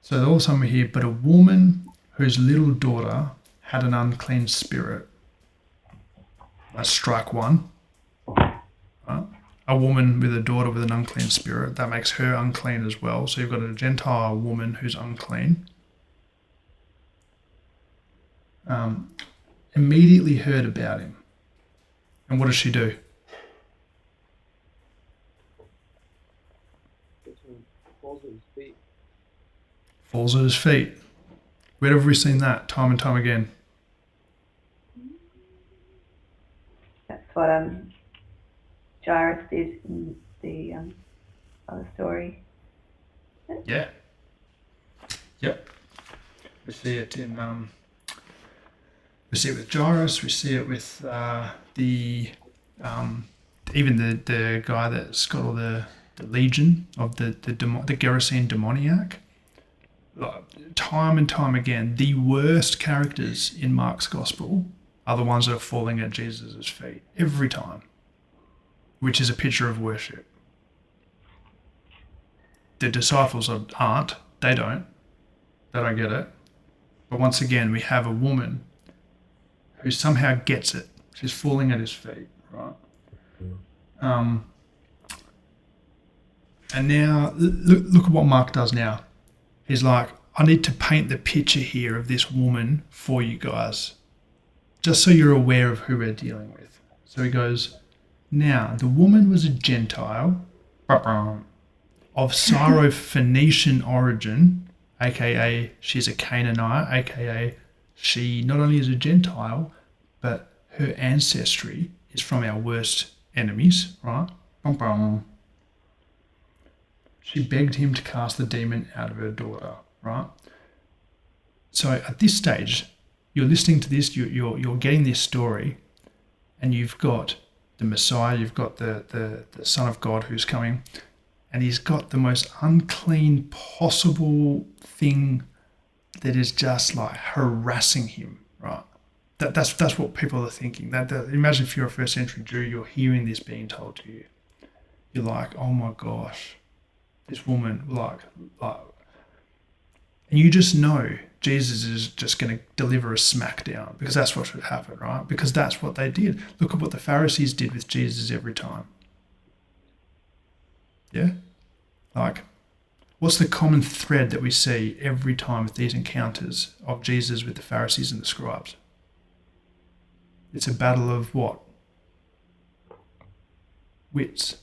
So all of a sudden we hear, but a woman whose little daughter had an unclean spirit. That's strike one. Right? A woman with a daughter with an unclean spirit, that makes her unclean as well. So you've got a Gentile woman who's unclean. Immediately heard about him. And what does she do? Falls at his feet. Falls at his feet. Where have we seen that time and time again? That's what Jairus did in the other story. Yeah. Yep. We see it in we see it with Jairus. We see it with even the guy that's got all the legion of the Gerasene demoniac. Like, time and time again, the worst characters in Mark's gospel are the ones that are falling at Jesus' feet every time, which is a picture of worship. The disciples aren't. They don't get it. But once again, we have a woman who somehow gets it. She's falling at his feet, right? And now, look at what Mark does now. He's like, I need to paint the picture here of this woman for you guys, just so you're aware of who we're dealing with. So he goes, now, the woman was a Gentile of Syro-Phoenician origin, aka she's a Canaanite, aka she not only is a Gentile, but her ancestry is from our worst enemies, right? She begged him to cast the demon out of her daughter, right? So at this stage, you're listening to this, you're getting this story, and you've got the Messiah, you've got the Son of God who's coming, and he's got the most unclean possible thing that is just like harassing him, right? That's what people are thinking. Imagine if you're a first century Jew, you're hearing this being told to you. You're like, oh my gosh, this woman, like, and you just know Jesus is just going to deliver a smackdown, because that's what should happen, right? Because that's what they did. Look at what the Pharisees did with Jesus every time. Yeah? Like, what's the common thread that we see every time with these encounters of Jesus with the Pharisees and the scribes? It's a battle of what? wits.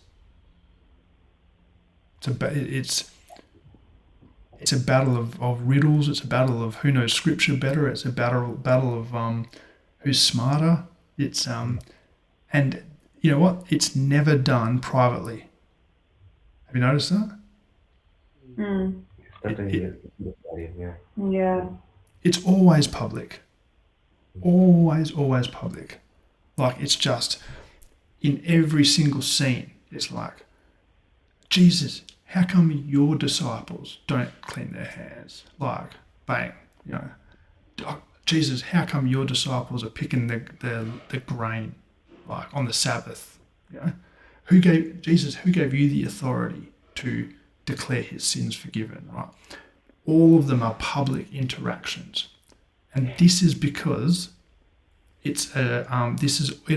It's a battle of riddles. It's a battle of who knows scripture better. It's a battle of who's smarter. It's and you know what? It's never done privately. Have you noticed that? Mm. Yeah. It's always public. Always public. Like it's just in every single scene. It's like, Jesus, how come your disciples don't clean their hands? Like, bang, you know. Jesus, how come your disciples are picking the grain, like on the Sabbath? You know, who gave you the authority to declare his sins forgiven? Right, all of them are public interactions, and this is because it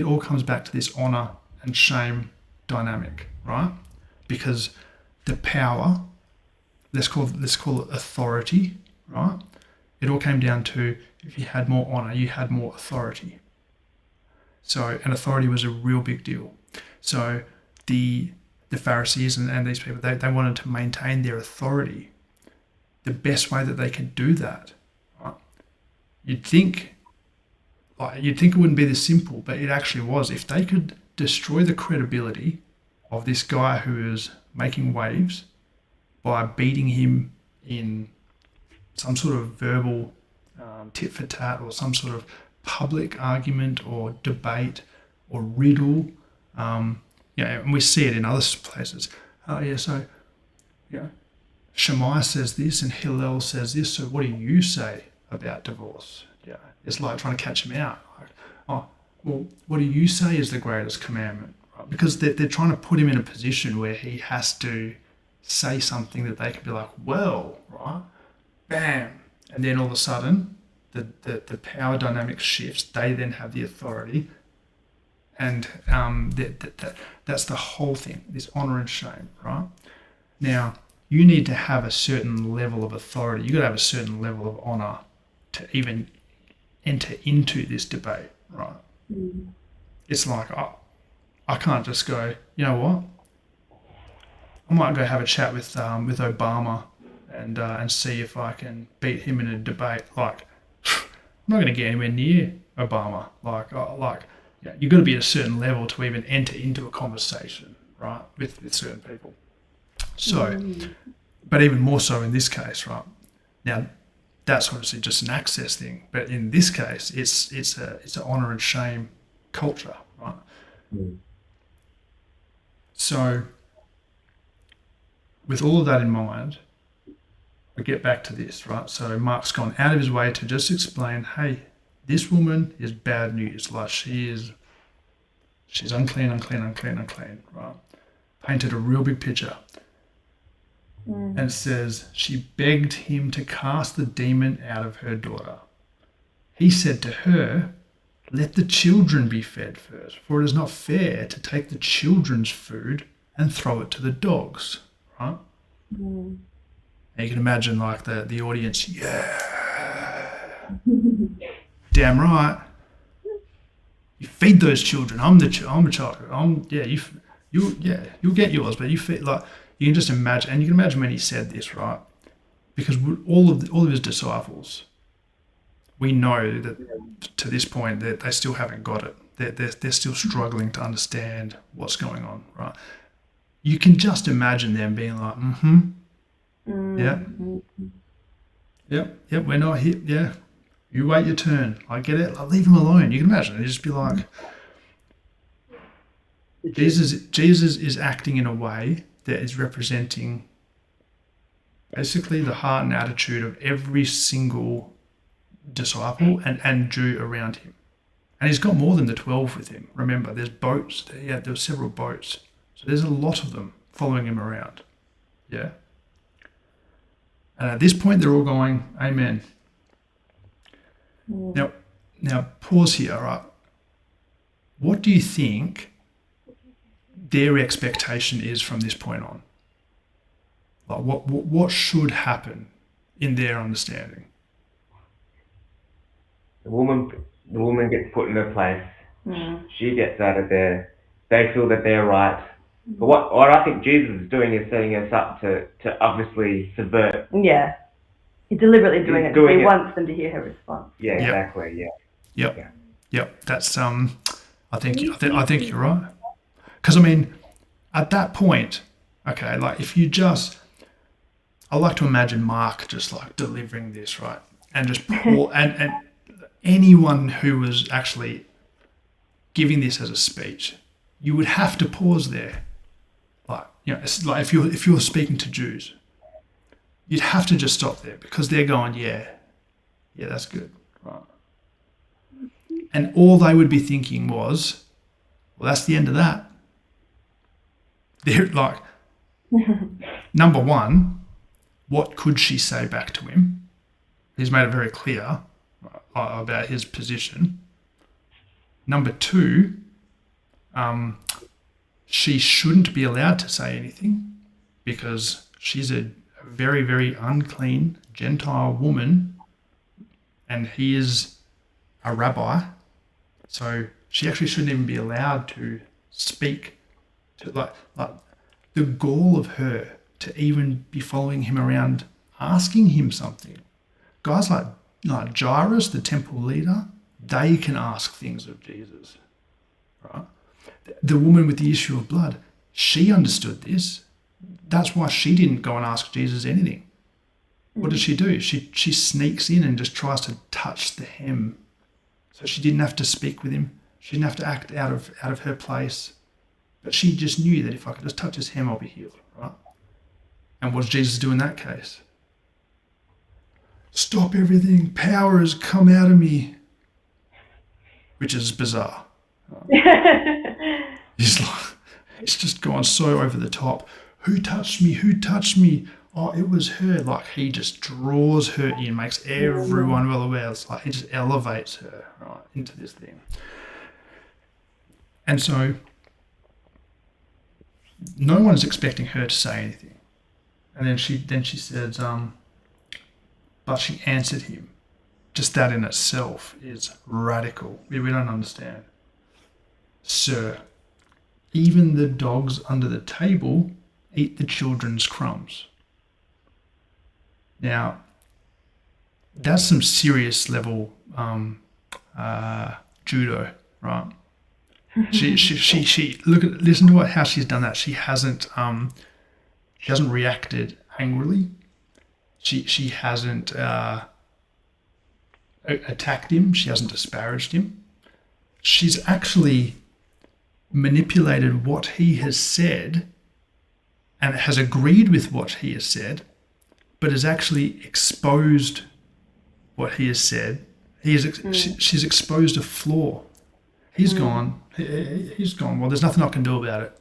all comes back to this honor and shame dynamic, right? Because the power, let's call it authority, right? It all came down to if you had more honor, you had more authority. So, and authority was a real big deal. So the Pharisees and these people, they wanted to maintain their authority. The best way that they could do that, right? You'd think it wouldn't be this simple, but it actually was. If they could destroy the credibility of this guy who is making waves by beating him in some sort of verbal tit for tat or some sort of public argument or debate or riddle. And we see it in other places. Shammai says this and Hillel says this, so what do you say about divorce? Yeah, it's like trying to catch him out. Like, oh, well, what do you say is the greatest commandment? Right? Because they're trying to put him in a position where he has to say something that they can be like, well, right, bam. And then all of a sudden, the power dynamic shifts. They then have the authority. And that's the whole thing, this honor and shame, right? Now, you need to have a certain level of authority. You've got to have a certain level of honor to even enter into this debate, right? Mm. It's like, I can't just go, you know what? I might go have a chat with Obama and see if I can beat him in a debate. Like, I'm not going to get anywhere near Obama. You've got to be at a certain level to even enter into a conversation, right, with certain people. So, but even more so in this case, right? Now, that's obviously just an access thing, but in this case, it's an honor and shame culture, right? Mm. So, with all of that in mind, we get back to this, right? So Mark's gone out of his way to just explain, hey, this woman is bad news. Like she's unclean, right? Painted a real big picture. Mm. And says she begged him to cast the demon out of her daughter. He said to her, let the children be fed first, for it is not fair to take the children's food and throw it to the dogs, right? Mm. And you can imagine like the audience, yeah, damn right. You feed those children. I'm a child. You'll get yours, but you feed like you can just imagine, and you can imagine when he said this, right? Because all of his disciples, we know that to this point that they still haven't got it. They're still struggling to understand what's going on, right? You can just imagine them being like, Yep, we're not here. Yeah, you wait your turn. I get it. Like, leave him alone. You can imagine. You just be like, Jesus is acting in a way that is representing basically the heart and attitude of every single disciple and Jew around him. And he's got more than the 12 with him. Remember, there's boats. There were several boats. So there's a lot of them following him around. Yeah. And at this point, they're all going, amen. Mm. Now pause here, right? What do you think their expectation is from this point on? Like what should happen in their understanding? The woman gets put in her place. Mm. She gets out of there. They feel that they're right. But what I think Jesus is doing is setting us up to obviously subvert. Yeah. He's deliberately doing it because he doing it. wants them to hear her response. Yeah, Yep. exactly. Yeah. Yep. Yeah. Yep. That's I think you're right. Because I mean, at that point, okay, like if you just, I like to imagine Mark just like delivering this, right, and just pour, and anyone who was actually giving this as a speech, you would have to pause there. Like, you know, it's like if you're speaking to Jews, you'd have to just stop there because they're going, yeah, that's good, right? And all they would be thinking was, well, that's the end of that. They're like, number one, what could she say back to him? He's made it very clear about his position. Number two, she shouldn't be allowed to say anything because she's a very, very unclean Gentile woman and he is a rabbi. So she actually shouldn't even be allowed to speak to like the gall of her to even be following him around asking him something. Guys like Jairus, the temple leader, they can ask things of Jesus, right? The woman with the issue of blood, she understood this. That's why she didn't go and ask Jesus anything. What did she do? She sneaks in and just tries to touch the hem. So she didn't have to speak with him. She didn't have to act out of her place. But she just knew that if I could just touch his hem, I'll be healed, right? And what does Jesus do in that case? Stop everything. Power has come out of me. Which is bizarre. He's like, it's just gone so over the top. Who touched me? Who touched me? Oh, it was her. Like he just draws her in, makes everyone well aware. It's like he just elevates her right into this thing. And so no one's expecting her to say anything. And then she says, but she answered him. Just that in itself is radical. We don't understand. Sir, even the dogs under the table eat the children's crumbs. Now, that's some serious level judo, right? She listen to how she's done that. She hasn't reacted angrily. She hasn't attacked him. She hasn't disparaged him. She's actually manipulated what he has said and has agreed with what he has said, but has actually exposed what he has said. She's exposed a flaw. He's gone. Well, there's nothing I can do about it.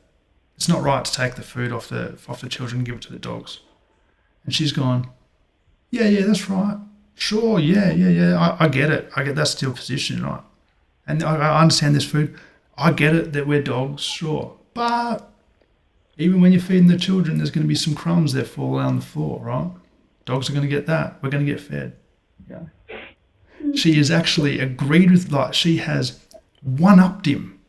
It's not right to take the food off the children and give it to the dogs. And she's gone. Yeah, that's right. Sure, yeah. I get it. I get that's still position, right? And I understand this food. I get it that we're dogs, sure. But even when you're feeding the children, there's going to be some crumbs that fall on the floor, right? Dogs are going to get that. We're going to get fed. Yeah. She has actually agreed with, like, she has one-upped him.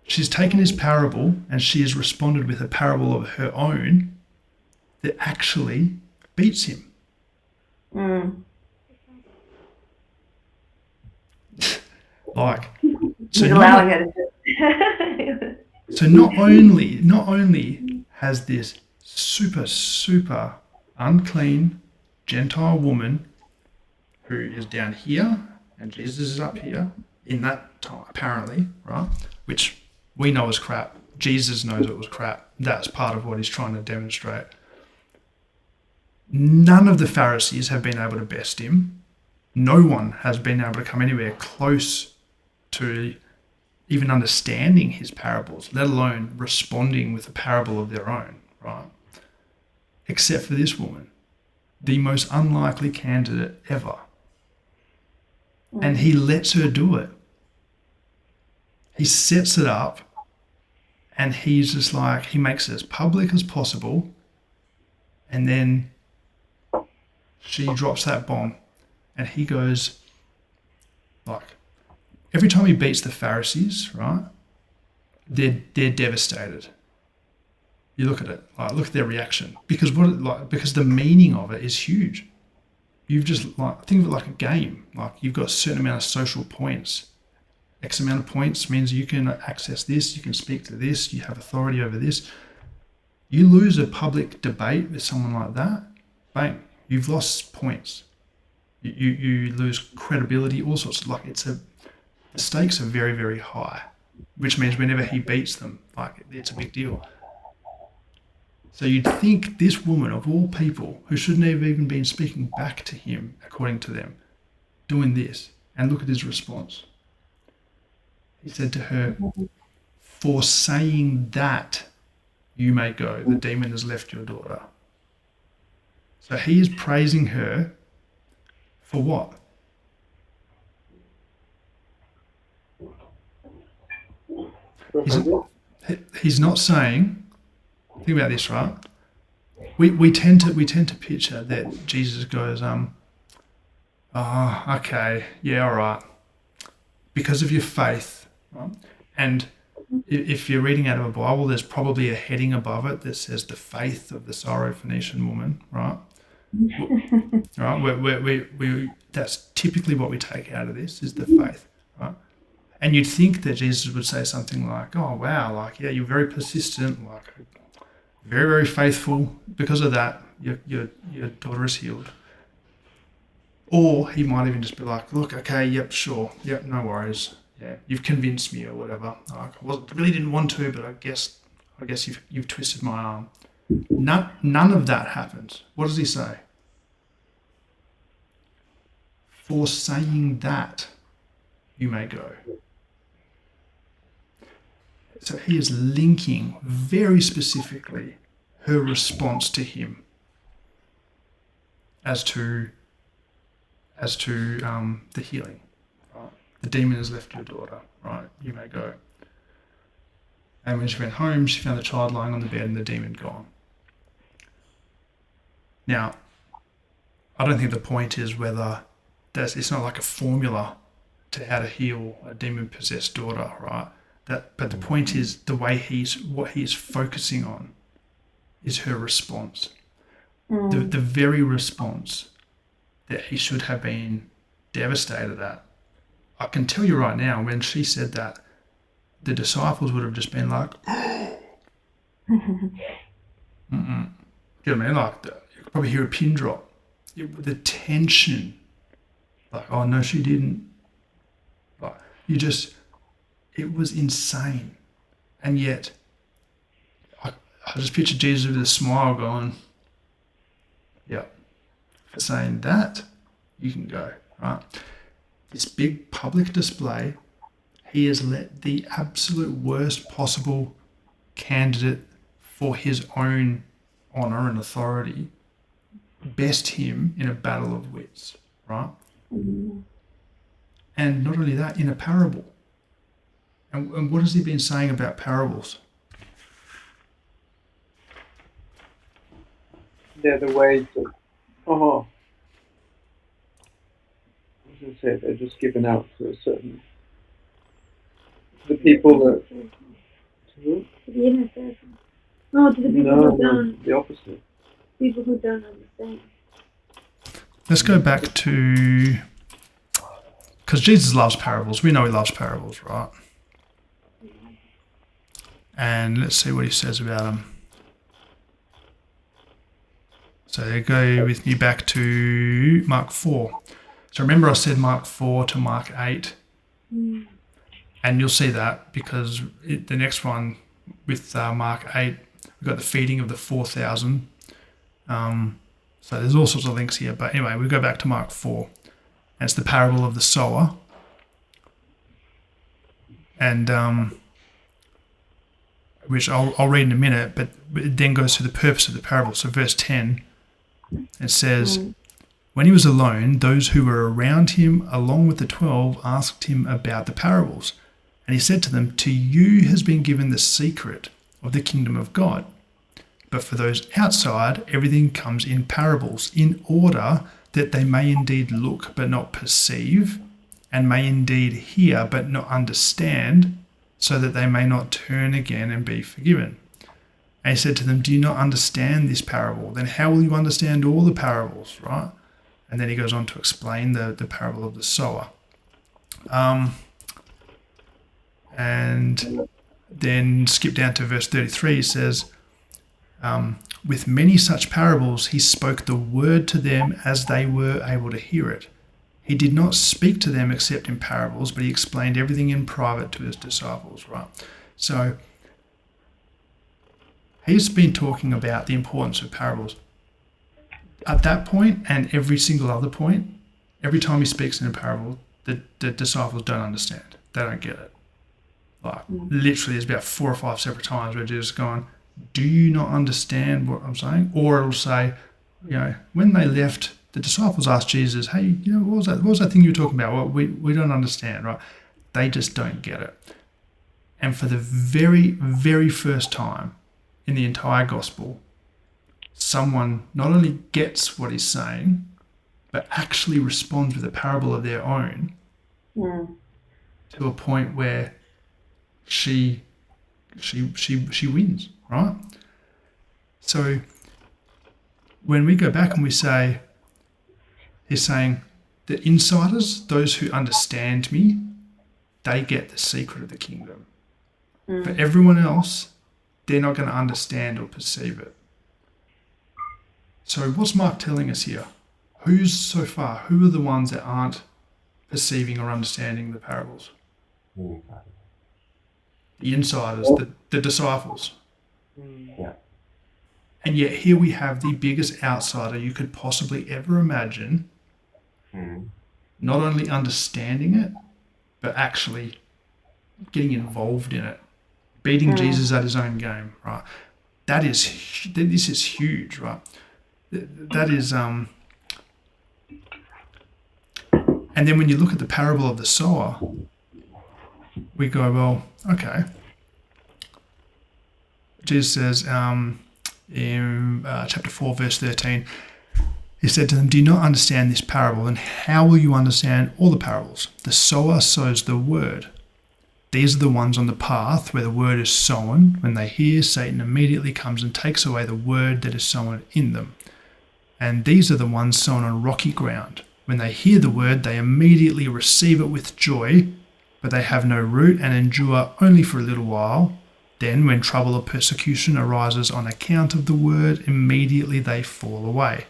She's taken his parable and she has responded with a parable of her own that actually beats him. Like, so he's allowing her to do. So not only has this super unclean Gentile woman who is down here and Jesus is up here in that time apparently, right? Which we know is crap. Jesus knows it was crap. That's part of what he's trying to demonstrate. None of the Pharisees have been able to best him. No one has been able to come anywhere close to even understanding his parables, let alone responding with a parable of their own, right? Except for this woman, the most unlikely candidate ever. And he lets her do it. He sets it up and he's just like, he makes it as public as possible. And then she drops that bomb and he goes like, every time he beats the Pharisees, right? they're devastated. You look at it, like look at their reaction, because because the meaning of it is huge. You've just think of it like a game. Like you've got a certain amount of social points. X amount of points means you can access this, you can speak to this, you have authority over this. You lose a public debate with someone like that, bang, you've lost points. You lose credibility, all sorts of the stakes are very, very high, which means whenever he beats them, like it's a big deal. So you'd think this woman, of all people, who shouldn't have even been speaking back to him, according to them, doing this, and look at his response. He said to her, "For saying that, you may go. The demon has left your daughter." So he is praising her for what? He's not saying. Think about this, right? We tend to picture that Jesus goes, okay, yeah, all right, because of your faith, right? And if you're reading out of a Bible, there's probably a heading above it that says the faith of the Syrophoenician woman, right? Right? We that's typically what we take out of this is the faith, right? And you'd think that Jesus would say something like, "Oh wow, like yeah, you're very persistent, like very, very faithful. Because of that, your daughter is healed." Or he might even just be like, "Look, okay, yep, sure, yep, no worries. Yeah, you've convinced me," or whatever. Like, I really didn't want to, but I guess you've twisted my arm. None of that happens. What does he say? For saying that, you may go. So he is linking very specifically her response to him as to the healing. Right? The demon has left your daughter. Right, you may go. And when she went home, she found the child lying on the bed and the demon gone. Now, I don't think the point is whether it's not like a formula to how to heal a demon-possessed daughter, right? But the point is what he's focusing on is her response. The very response that he should have been devastated at. I can tell you right now, when she said that, the disciples would have just been like, you know what I mean? Like, you could probably hear a pin drop. The tension, like, oh no, she didn't. Like, it was insane. And yet, I just picture Jesus with a smile going, yeah, for saying that, you can go, right? This big public display, he has let the absolute worst possible candidate for his own honor and authority best him in a battle of wits, right? And not only that, in a parable. And what has he been saying about parables? They're the ways of, as I said, they're just given out to a certain, to the people that, to the inner circle. No, to the people who don't. The opposite. People who don't understand. Let's go back to, because Jesus loves parables. We know he loves parables, right? And let's see what he says about them. So go with me back to Mark 4. So remember I said Mark 4 to Mark 8. And you'll see that because the next one with Mark 8, we've got the feeding of the 4,000. So there's all sorts of links here. But anyway, we go back to Mark 4. And it's the parable of the sower. And which I'll read in a minute, but it then goes to the purpose of the parable. So verse 10, it says, when he was alone, those who were around him, along with the 12, asked him about the parables. And he said to them, to you has been given the secret of the kingdom of God. But for those outside, everything comes in parables, in order that they may indeed look but not perceive, and may indeed hear but not understand, so that they may not turn again and be forgiven. And he said to them, do you not understand this parable? Then how will you understand all the parables, right? And then he goes on to explain the parable of the sower. And then skip down to verse 33, he says, with many such parables, he spoke the word to them as they were able to hear it. He did not speak to them except in parables, but he explained everything in private to his disciples, right? So he's been talking about the importance of parables. At that point and every single other point, every time he speaks in a parable, the disciples don't understand. They don't get it. Like, literally, there's about 4 or 5 separate times where Jesus is going, do you not understand what I'm saying? Or it'll say, when they left, the disciples asked Jesus, hey, what was that thing you were talking about? Well, we don't understand, right? They just don't get it. And for the very, very first time in the entire gospel, someone not only gets what he's saying, but actually responds with a parable of their own to a point where she wins, right? So when we go back and we say, he's saying, the insiders, those who understand me, they get the secret of the kingdom. For everyone else, they're not going to understand or perceive it. So what's Mark telling us here? Who are the ones that aren't perceiving or understanding the parables? The insiders, the disciples. Yeah. And yet here we have the biggest outsider you could possibly ever imagine, not only understanding it, but actually getting involved in it, beating Jesus at his own game, right? This is huge, right? That is, and then when you look at the parable of the sower, we go, well, okay. Jesus says in chapter 4, verse 13, he said to them, do you not understand this parable? And how will you understand all the parables? The sower sows the word. These are the ones on the path where the word is sown. When they hear, Satan immediately comes and takes away the word that is sown in them. And these are the ones sown on rocky ground. When they hear the word, they immediately receive it with joy, but they have no root and endure only for a little while. Then, when trouble or persecution arises on account of the word, immediately they fall away.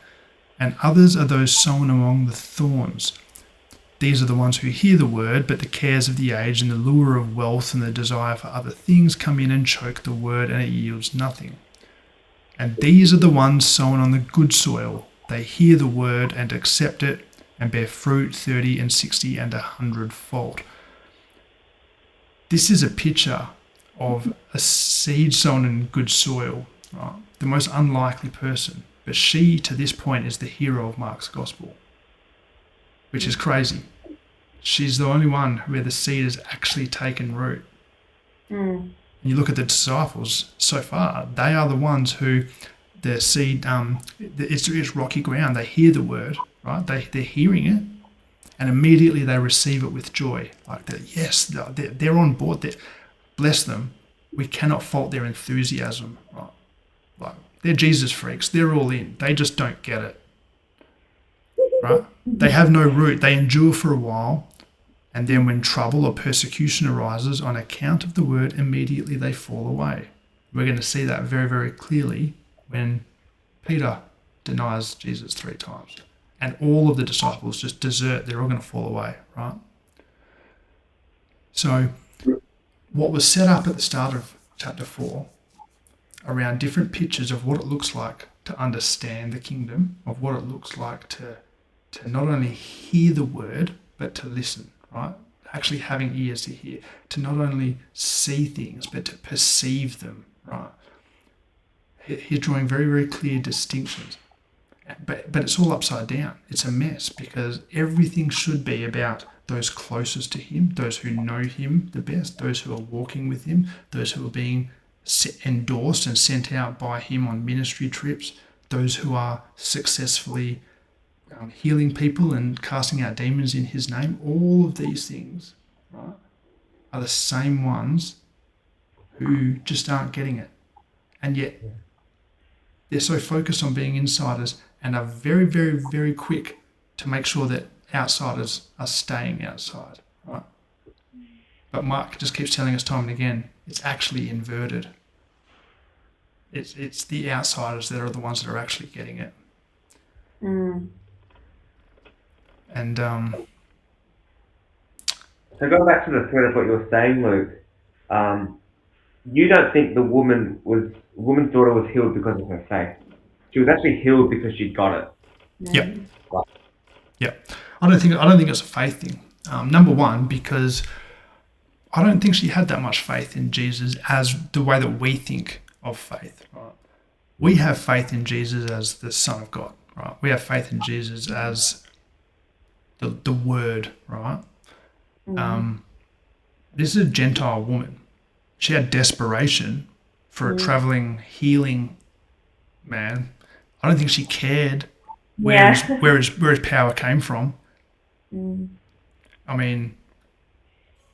And others are those sown among the thorns. These are the ones who hear the word, but the cares of the age and the lure of wealth and the desire for other things come in and choke the word, and it yields nothing. And these are the ones sown on the good soil. They hear the word and accept it and bear fruit 30 and 60 and 100-fold. This is a picture of a seed sown in good soil, right? The most unlikely person. But she, to this point, is the hero of Mark's gospel, which is crazy. She's the only one where the seed has actually taken root. And you look at the disciples so far, they are the ones who the seed, it's rocky ground. They hear the word, right? They're hearing it, and immediately they receive it with joy. Like that, yes, they're on board. Bless them. We cannot fault their enthusiasm, right? Like, they're Jesus freaks. They're all in. They just don't get it, right? They have no root. They endure for a while, and then when trouble or persecution arises on account of the word, immediately they fall away. We're going to see that very, very clearly when Peter denies Jesus 3 times, and all of the disciples just desert. They're all going to fall away, right? So what was set up at the start of chapter 4 around different pictures of what it looks like to understand the kingdom, of what it looks like to not only hear the word, but to listen, right? Actually having ears to hear, to not only see things, but to perceive them, right? He's drawing very, very clear distinctions. But it's all upside down. It's a mess because everything should be about those closest to him, those who know him the best, those who are walking with him, those who are being endorsed and sent out by him on ministry trips, those who are successfully healing people and casting out demons in his name. All of these things, right, are the same ones who just aren't getting it. And yet they're so focused on being insiders and are very, very, very quick to make sure that outsiders are staying outside, right? But Mark just keeps telling us time and again, it's actually inverted. It's the outsiders that are the ones that are actually getting it. And So going back to the thread of what you were saying, Luke, you don't think the woman's daughter was healed because of her faith. She was actually healed because she got it. Yep. Yep. I don't think it's a faith thing. Number one, because I don't think she had that much faith in Jesus as the way that we think of faith. Right? We have faith in Jesus as the Son of God. Right? We have faith in Jesus as the Word. Right? This is a Gentile woman. She had desperation for a traveling, healing man. I don't think she cared where his power came from. I mean,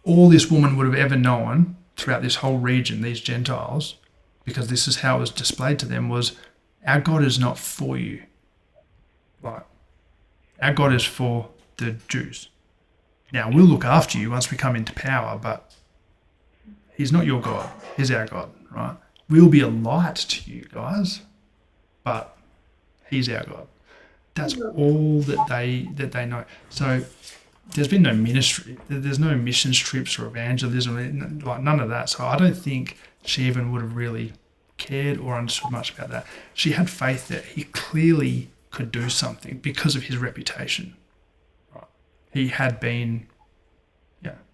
all this woman would have ever known throughout this whole region, these Gentiles, because this is how it was displayed to them, was our God is not for you. Like, our God is for the Jews. Now, we'll look after you once we come into power, but he's not your God. He's our God, right? We'll be a light to you guys, but he's our God. That's all that they know. So there's been no ministry. There's no missions trips or evangelism, like none of that. So I don't think she even would have really cared or understood much about that. She had faith that he clearly could do something because of his reputation. Right? He had been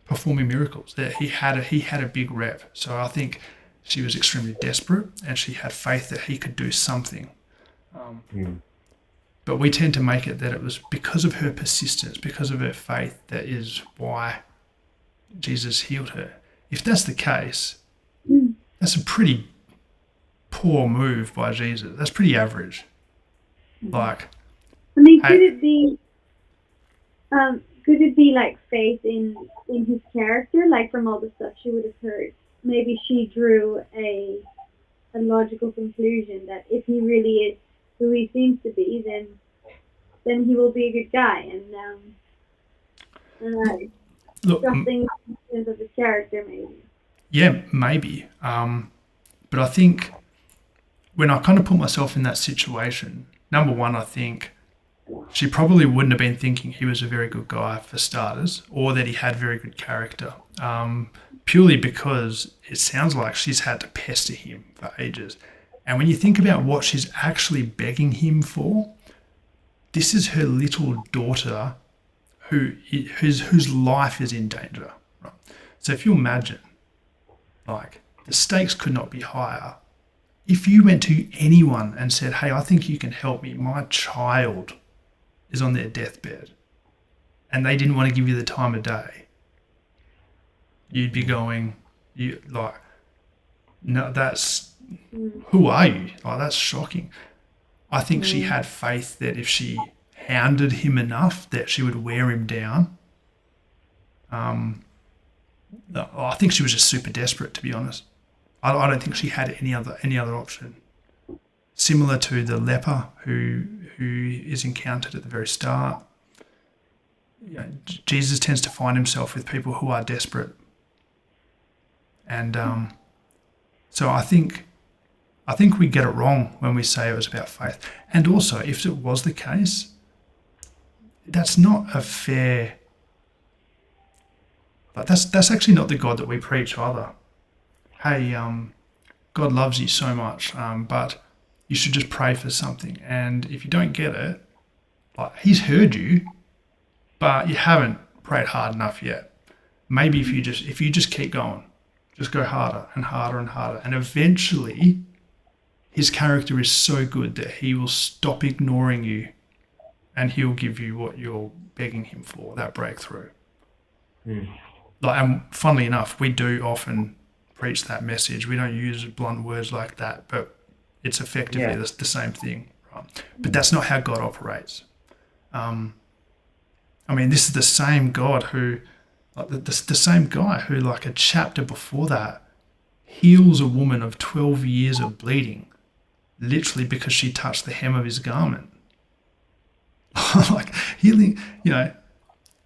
performing miracles. That he had a big rep. So I think she was extremely desperate and she had faith that he could do something. But we tend to make it that it was because of her persistence, because of her faith, that is why Jesus healed her. If that's the case, that's a pretty poor move by Jesus. That's pretty average. Like, I mean, could it be like faith in his character, like from all the stuff she would have heard? Maybe she drew a logical conclusion that if he really is who he seems to be, then he will be a good guy, and something in of his character, maybe. Yeah, maybe. But I think when I kind of put myself in that situation, number one, I think she probably wouldn't have been thinking he was a very good guy for starters, or that he had very good character, purely because it sounds like she's had to pester him for ages. And when you think about what she's actually begging him for, this is her little daughter whose life is in danger. Right? So if you imagine, like, the stakes could not be higher. If you went to anyone and said, hey, I think you can help me, my child is on their deathbed, and they didn't want to give you the time of day, you'd be going, no, who are you? Like, that's shocking. I think she had faith that if she hounded him enough, that she would wear him down. I think she was just super desperate, to be honest. I don't think she had any other option. Similar to the leper who is encountered at the very start. Jesus tends to find himself with people who are desperate. And so I think we get it wrong when we say it was about faith. And also, if it was the case, that's not a fair... Like, that's actually not the God that we preach either. Hey, God loves you so much, but you should just pray for something. And if you don't get it, like, he's heard you, but you haven't prayed hard enough yet. Maybe if you just keep going, just go harder and harder and harder, and eventually his character is so good that he will stop ignoring you and he'll give you what you're begging him for, that breakthrough. Like, and funnily enough, we do often preach that message. We don't use blunt words like that, but it's effectively the same thing, right? But that's not how God operates. I mean, this is the same God who, like the same guy who, like, a chapter before that, heals a woman of 12 years of bleeding, literally because she touched the hem of his garment. Like healing,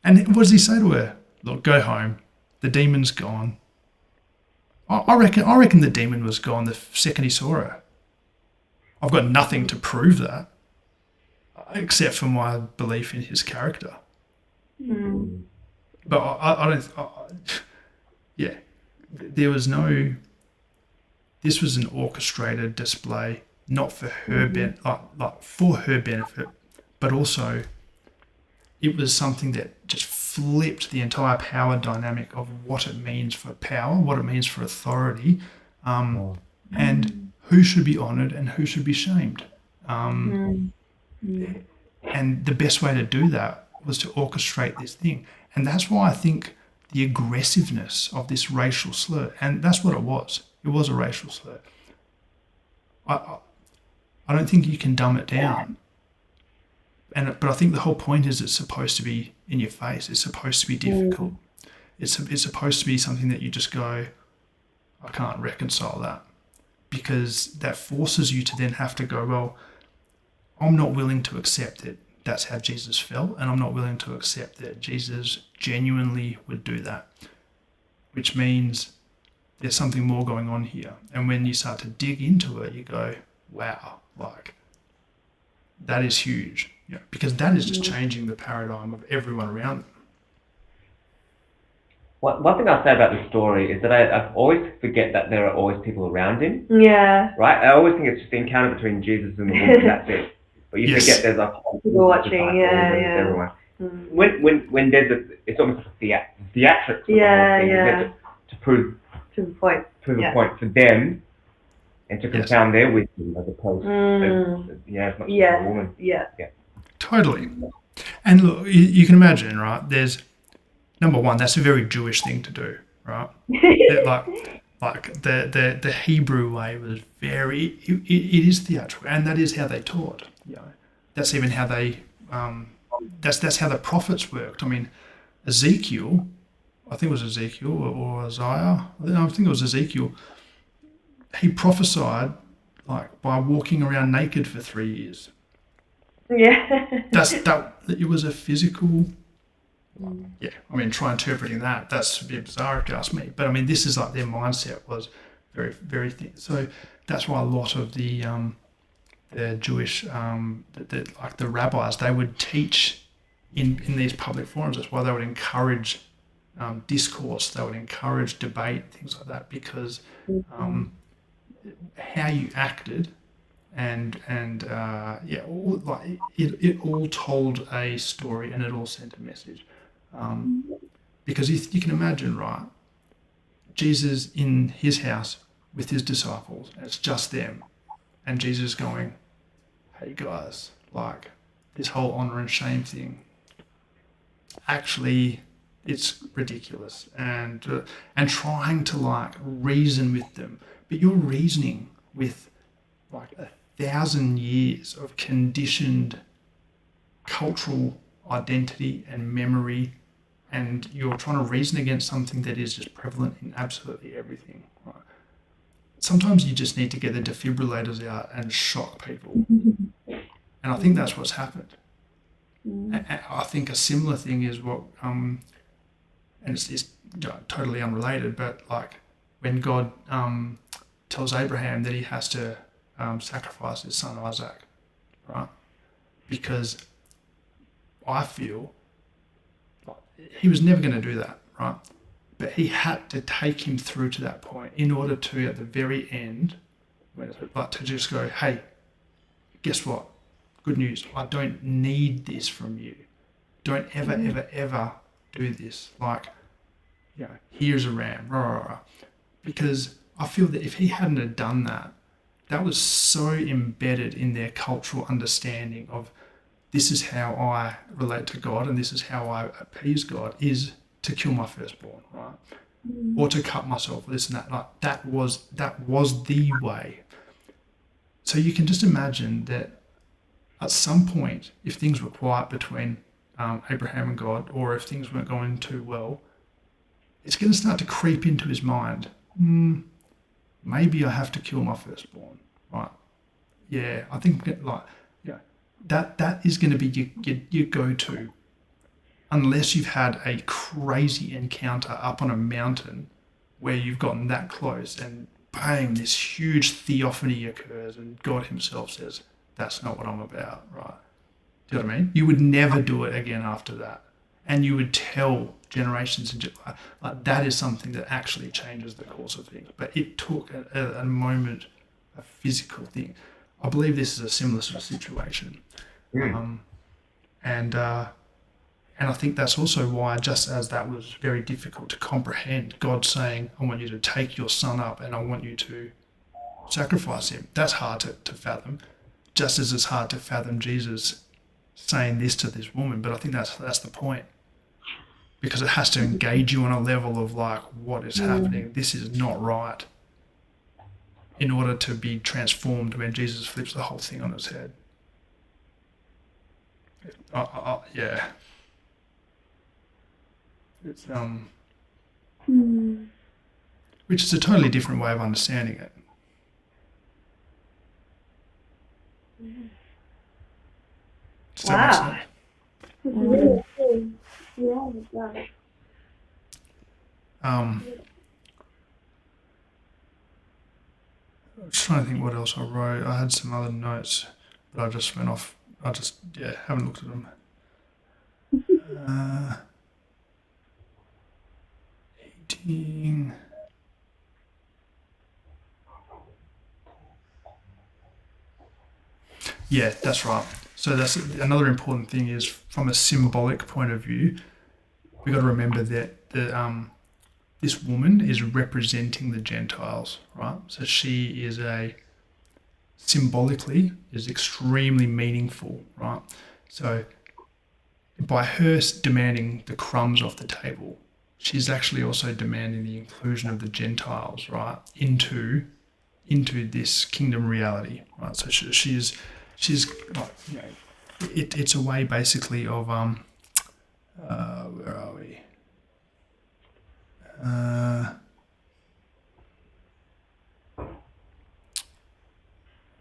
and what does he say to her? Look, go home. The demon's gone. I reckon the demon was gone the second he saw her. I've got nothing to prove that, except for my belief in his character. But I don't. Yeah, there was no. This was an orchestrated display, not for her like for her benefit, but also it was something that just flipped the entire power dynamic of what it means for power, what it means for authority, and who should be honoured and who should be shamed. And the best way to do that was to orchestrate this thing. And that's why I think the aggressiveness of this racial slur, and that's what it was. It was a racial slur. I don't think you can dumb it down. But I think the whole point is it's supposed to be in your face. It's supposed to be difficult. It's supposed to be something that you just go, I can't reconcile that. Because that forces you to then have to go, well, I'm not willing to accept that that's how Jesus felt, and I'm not willing to accept that Jesus genuinely would do that. Which means there's something more going on here. And when you start to dig into it, you go, wow, like, that is huge. Because that is just changing the paradigm of everyone around them. One thing I'll say about this story is that I always forget that there are always people around him. Yeah. Right? I always think it's just the encounter between Jesus and the woman, that's it. But you forget there's a whole people watching, everyone. When there's it's almost like a theatrics of the whole thing, to prove the point. A point for them and to confound their wisdom as opposed to as much as a woman. Yeah. Totally. And look, you can imagine, right? There's number one, that's a very Jewish thing to do, right? like the Hebrew way was very. It is theatrical, and that is how they taught. That's even how they. That's how the prophets worked. I mean, Ezekiel, I think it was Ezekiel or Isaiah. I think it was Ezekiel. He prophesied like by walking around naked for 3 years. Yeah. It was a physical. Yeah, I mean, try interpreting that. That's a bit bizarre if you ask me. But I mean, this is like their mindset was very, very thin. So that's why a lot of the Jewish, like the rabbis, they would teach in these public forums. That's why they would encourage discourse. They would encourage debate, things like that, because how you acted. It all told a story and it all sent a message. Because you can imagine, right? Jesus in his house with his disciples, and it's just them, and Jesus going, "Hey guys, like this whole honor and shame thing. Actually, it's ridiculous," and trying to like reason with them, but you're reasoning with like 1,000 years of conditioned cultural identity and memory, and you're trying to reason against something that is just prevalent in absolutely everything. Right? Sometimes you just need to get the defibrillators out and shock people, and I think that's what's happened. And I think a similar thing is what, and it's totally unrelated, but like when God tells Abraham that he has to sacrifice his son Isaac, right? Because I feel like he was never going to do that, right? But he had to take him through to that point in order to, at the very end, to just go, hey, guess what? Good news. I don't need this from you. Don't ever, ever do this. Like, here's a ram, rah, rah, rah. Because I feel that if he hadn't have done that, that was so embedded in their cultural understanding of this is how I relate to God and this is how I appease God, is to kill my firstborn, right? Or to cut myself, this and that. Like that was the way. So you can just imagine that at some point, if things were quiet between Abraham and God, or if things weren't going too well, it's going to start to creep into his mind. maybe I have to kill my firstborn, right? Yeah, I think that is going to be your go-to, unless you've had a crazy encounter up on a mountain where you've gotten that close and bang, this huge theophany occurs and God himself says, that's not what I'm about, right? Do you know what I mean? You would never do it again after that. And you would tell generations, like that is something that actually changes the course of things. But it took a moment, a physical thing. I believe this is a similar sort of situation. And I think that's also why, just as that was very difficult to comprehend, God saying, I want you to take your son up and I want you to sacrifice him. That's hard to fathom, just as it's hard to fathom Jesus saying this to this woman. But I think that's the point, because it has to engage you on a level of like, what is happening? This is not right, in order to be transformed when Jesus flips the whole thing on its head. Yeah. It's which is a totally different way of understanding it. Does that make sense? Really cool. Yeah, it does. I'm just trying to think what else I wrote. I had some other notes, but I just went off. I just haven't looked at them. Eating. Yeah, that's right. So that's another important thing, is from a symbolic point of view, we've got to remember that this woman is representing the Gentiles, right? So she is symbolically is extremely meaningful, right? So by her demanding the crumbs off the table, she's actually also demanding the inclusion of the Gentiles, right, into this kingdom reality, right? So she's like, it's a way basically of where are we?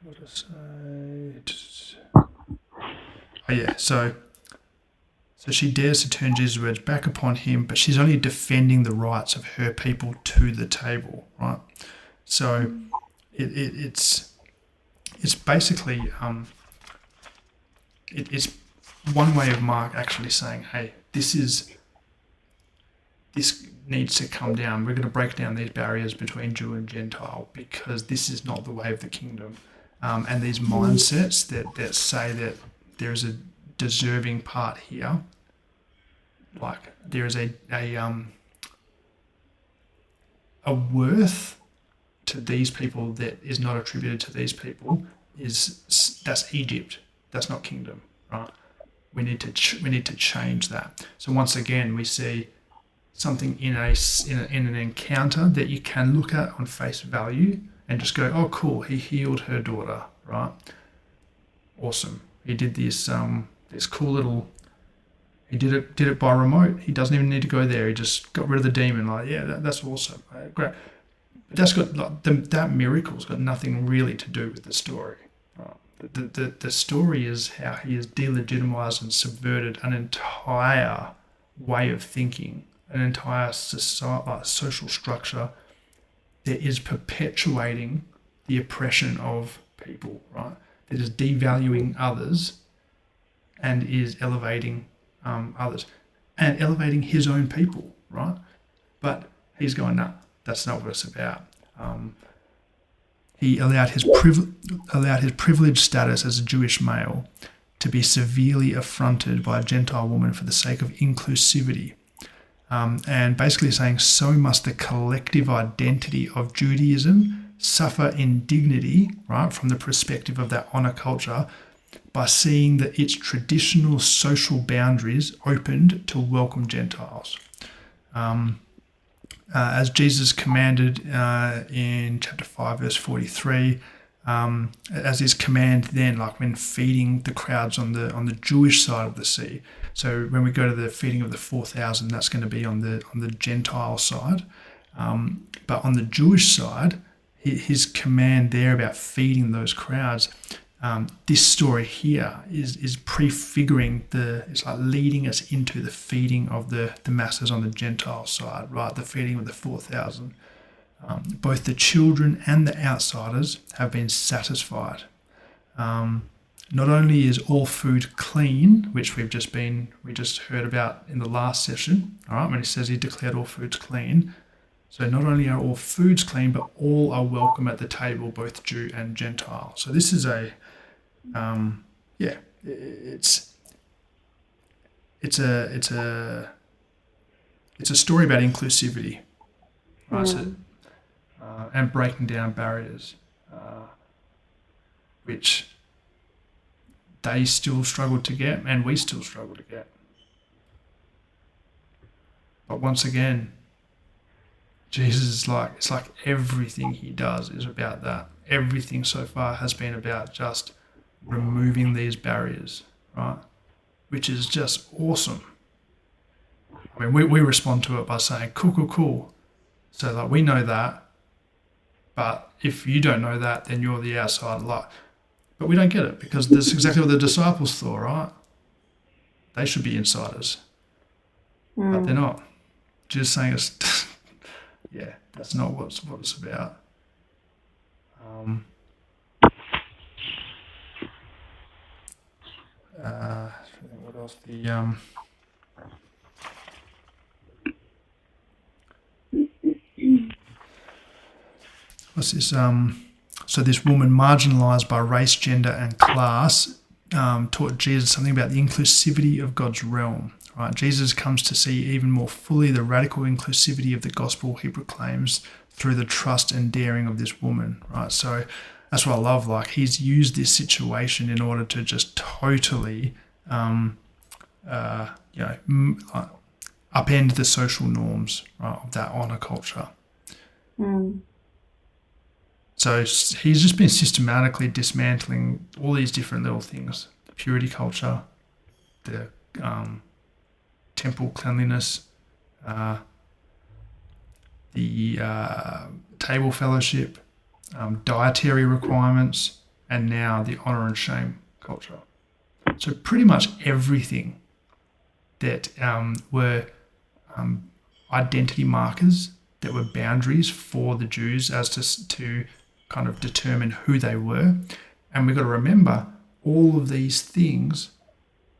What did I say? Oh yeah, so she dares to turn Jesus' words back upon him, but she's only defending the rights of her people to the table, right? So it's basically it's one way of Mark actually saying, hey, this needs to come down. We're going to break down these barriers between Jew and Gentile, because this is not the way of the kingdom. And these mindsets that say that there is a deserving part here, like there is a worth to these people that is not attributed to these people, that's Egypt. That's not kingdom, right? We need to change that. So once again, we see something in an encounter that you can look at on face value and just go, oh, cool, he healed her daughter, right? Awesome. He did this cool little. He did it by remote. He doesn't even need to go there. He just got rid of the demon. Like, yeah, that's awesome. Great. But that's got that miracle's got nothing really to do with the story. Right? The story is how he has delegitimized and subverted an entire way of thinking, an entire social structure that is perpetuating the oppression of people, right? That is devaluing others and is elevating others and elevating his own people, right? But he's going, no, that's not what it's about. He allowed his privileged status as a Jewish male to be severely affronted by a Gentile woman for the sake of inclusivity. And basically saying, so must the collective identity of Judaism suffer indignity, right, from the perspective of that honor culture, by seeing that its traditional social boundaries opened to welcome Gentiles. As Jesus commanded in chapter 5, verse 43, as his command then, like when feeding the crowds on the Jewish side of the sea. So when we go to the feeding of the 4,000, that's going to be on the Gentile side. But on the Jewish side, his command there about feeding those crowds, this story here is prefiguring it's like leading us into the feeding of the masses on the Gentile side, right? The feeding of the 4,000. Both the children and the outsiders have been satisfied. Not only is all food clean, which we just heard about in the last session, all right, when he says he declared all foods clean. So not only are all foods clean, but all are welcome at the table, both Jew and Gentile. So this is it's a story about inclusivity, right? So, and breaking down barriers, which they still struggled to get, and we still struggle to get. But once again, Jesus is it's like everything he does is about that. Everything so far has been about just removing these barriers, right? Which is just awesome. I mean, we respond to it by saying, cool. So like we know that, but if you don't know that, then you're the outsider. But we don't get it because that's exactly what the disciples thought, right? They should be insiders, but they're not. Just saying it's, yeah, that's not what it's about. What else? What's this? So this woman, marginalised by race, gender, and class, taught Jesus something about the inclusivity of God's realm. Right? Jesus comes to see even more fully the radical inclusivity of the gospel he proclaims through the trust and daring of this woman. Right? So that's what I love. Like he's used this situation in order to just totally, upend the social norms, right, of that honor culture. So he's just been systematically dismantling all these different little things: the purity culture, the temple cleanliness, the table fellowship, dietary requirements, and now the honor and shame culture. So pretty much everything that were identity markers, that were boundaries for the Jews as to kind of determine who they were. And we've got to remember, all of these things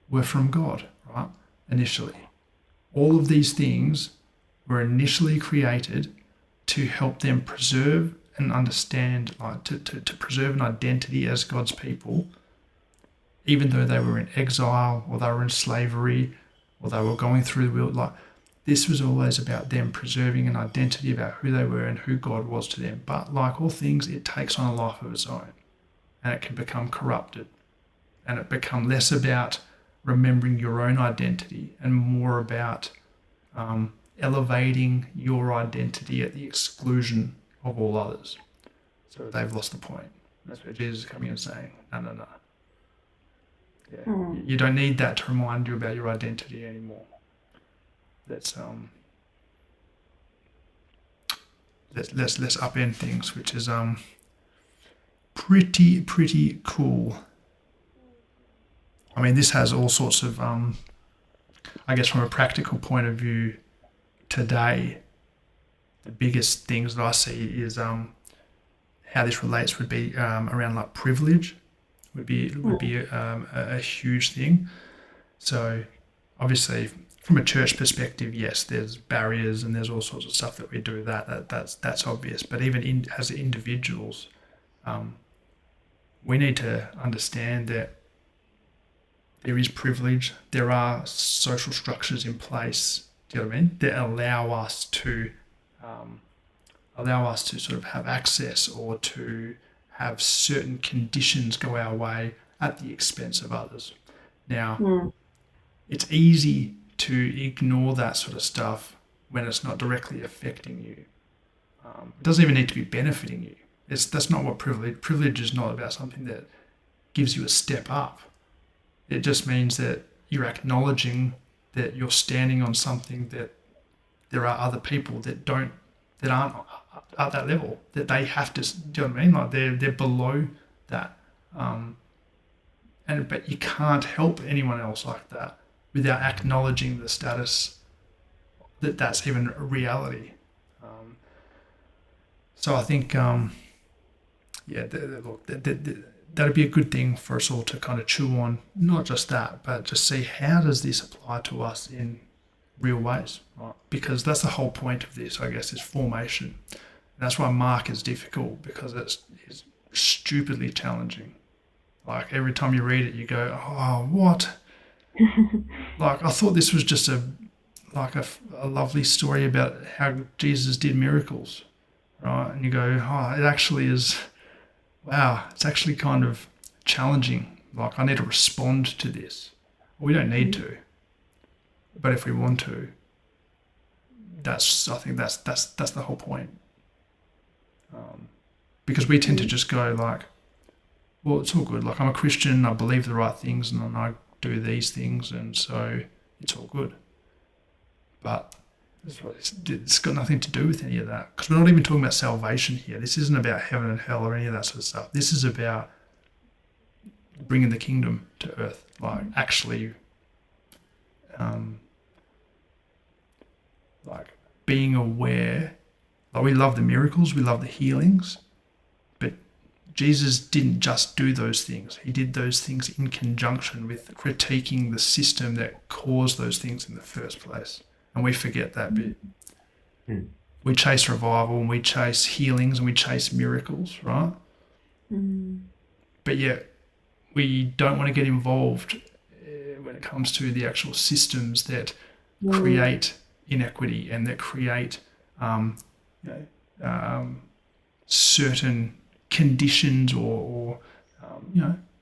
were from God, right? Initially. All of these things were initially created to help them preserve and understand, like to preserve an identity as God's people, even though they were in exile or they were in slavery or they were going through the wilderness. This was always about them preserving an identity about who they were and who God was to them. But like all things, it takes on a life of its own, and it can become corrupted, and it become less about remembering your own identity and more about elevating your identity at the exclusion of all others. So they've lost the point. That's where Jesus is coming and saying, no. Yeah. You don't need that to remind you about your identity anymore. Let's upend things, which is pretty cool. I mean, this has all sorts of I guess from a practical point of view today, the biggest things that I see is how this relates would be around like privilege would be a huge thing. So obviously from a church perspective, yes, there's barriers and there's all sorts of stuff that we do that's obvious. But even as individuals, we need to understand that there is privilege. There are social structures in place, do you know what I mean, that allow us to sort of have access or to have certain conditions go our way at the expense of others. Now, it's easy to ignore that sort of stuff when it's not directly affecting you. It doesn't even need to be benefiting you. That's not what privilege is. Not about something that gives you a step up. It just means that you're acknowledging that you're standing on something that there are other people that don't that aren't at that level, that they have to, do you know what I mean? Like they're below that. But you can't help anyone else like that without acknowledging the status that that's even a reality. So I think, that'd be a good thing for us all to kind of chew on, not just that, but just see how does this apply to us in real ways, right? Because that's the whole point of this, I guess, is formation. And that's why Mark is difficult, because it's stupidly challenging. Like every time you read it, you go, oh, what? Like I thought this was just a lovely story about how Jesus did miracles, right? And you go, oh, it actually is, wow, it's actually kind of challenging. Like I need to respond to this. We don't need to, but if we want to, I think that's the whole point. Because we tend to just go like, well, it's all good. Like I'm a Christian, I believe the right things, and I do these things, and so it's all good. But it's got nothing to do with any of that, because we're not even talking about salvation here. This isn't about heaven and hell or any of that sort of stuff. This is about bringing the kingdom to earth, like actually, like being aware. Like we love the miracles, we love the healings, but Jesus didn't just do those things. He did those things in conjunction with critiquing the system that caused those things in the first place. And we forget that bit. We chase revival and we chase healings and we chase miracles, right? But yet we don't want to get involved when it comes to the actual systems that create inequity and that create certain conditions or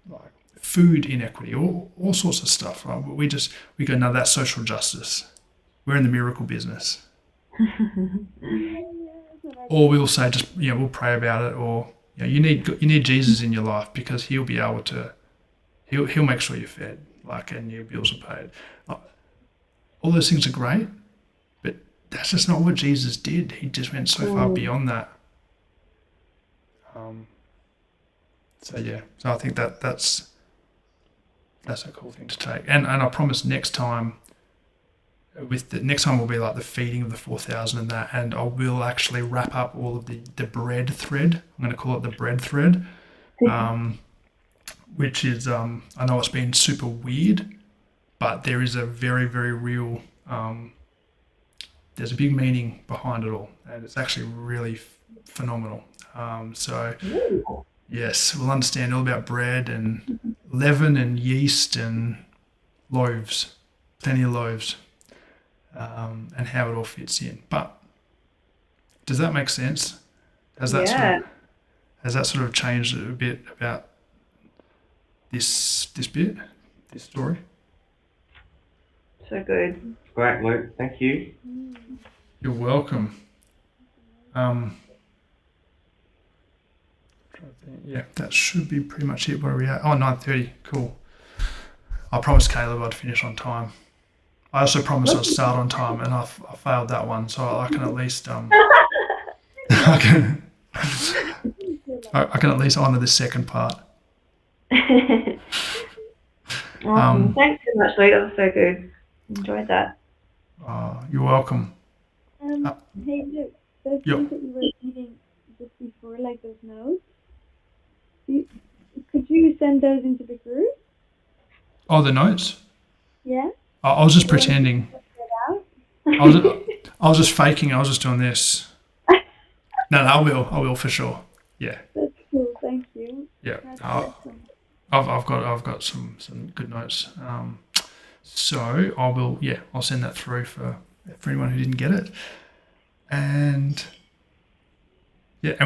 like food inequity, or all sorts of stuff, right? We go, no, that's social justice. We're in the miracle business. Or we'll say just, we'll pray about it, or you need Jesus in your life because he'll be able to, he'll make sure you're fed, like, and your bills are paid. All those things are great, but that's just not what Jesus did. He just went so far beyond that. So I think that's a cool thing to take. And I promise next time will be like the feeding of the 4,000 and that, and I will actually wrap up all of the bread thread. I'm going to call it the bread thread, which is, I know it's been super weird, but there is a very, very real, there's a big meaning behind it all, and it's actually really phenomenal. Yes, we'll understand all about bread and leaven and yeast and loaves, plenty of loaves. And how it all fits in. But does that make sense? Has that sort of changed a bit about this story? So good. Great, Luke. Thank you. You're welcome. That should be pretty much it. Where are we at? 9:30. Cool. I promised Caleb I'd finish on time. I also promised I'd start on time, and I failed that one, so I can at least I can at least honour the second part. Thanks so much, Luke. That was so good. Enjoyed that. You're welcome. Hey, Luke, those things that you were reading just before, like those notes, could you send those into the group? Oh, the notes? Yeah. I was just pretending. I was just faking. I was just doing this. No, I will for sure. Yeah. That's cool. Thank you. Yeah. I've got some good notes. So I will. Yeah, I'll send that through for anyone who didn't get it. And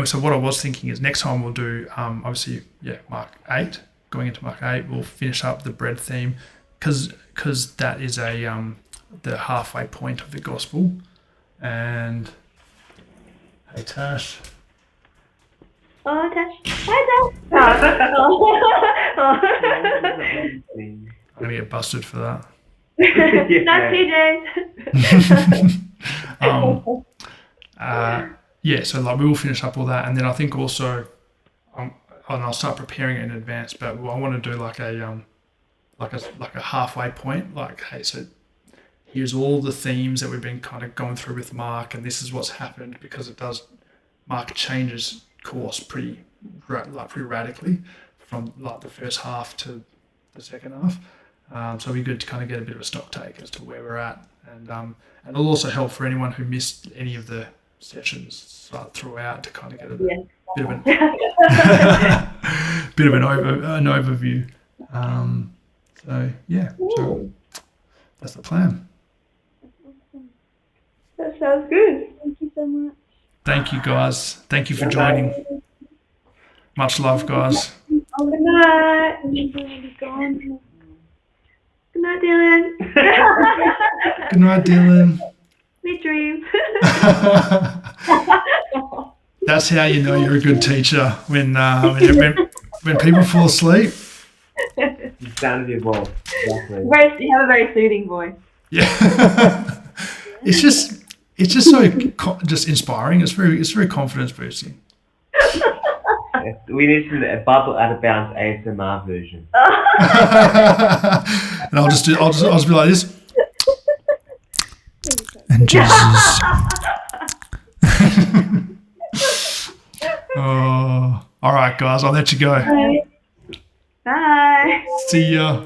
so what I was thinking is next time we'll do obviously Mark 8. Going into Mark 8, we'll finish up the bread theme. Because that is the halfway point of the gospel. And hey Tash. Oh, Tash. Hi, Tash. I'm gonna get busted for that. Not PJ. yeah, so like we will finish up all that, and then I think also, and I'll start preparing it in advance. But I want to do like a halfway point. Like, hey, so here's all the themes that we've been kind of going through with Mark, and this is what's happened because it does. Mark changes course pretty radically from like the first half to the second half. So it'll be good to kind of get a bit of a stock take as to where we're at, and it'll also help for anyone who missed any of the sessions throughout to kind of get a bit of an an overview. So yeah, so that's the plan. That sounds good. Thank you so much. Thank you, guys. Thank you for joining. Much love, guys. Oh, good night. Good night, Dylan. Good night, Dylan. Sweet dreams. That's how you know you're a good teacher when people fall asleep. The sound of your voice. Exactly. You have a very soothing voice. Yeah. It's just so just inspiring. It's very confidence boosting. We need a bubble out of bounds ASMR version. And I'll just be like this. And Jesus. Oh, all right, guys. I'll let you go. Bye. See ya.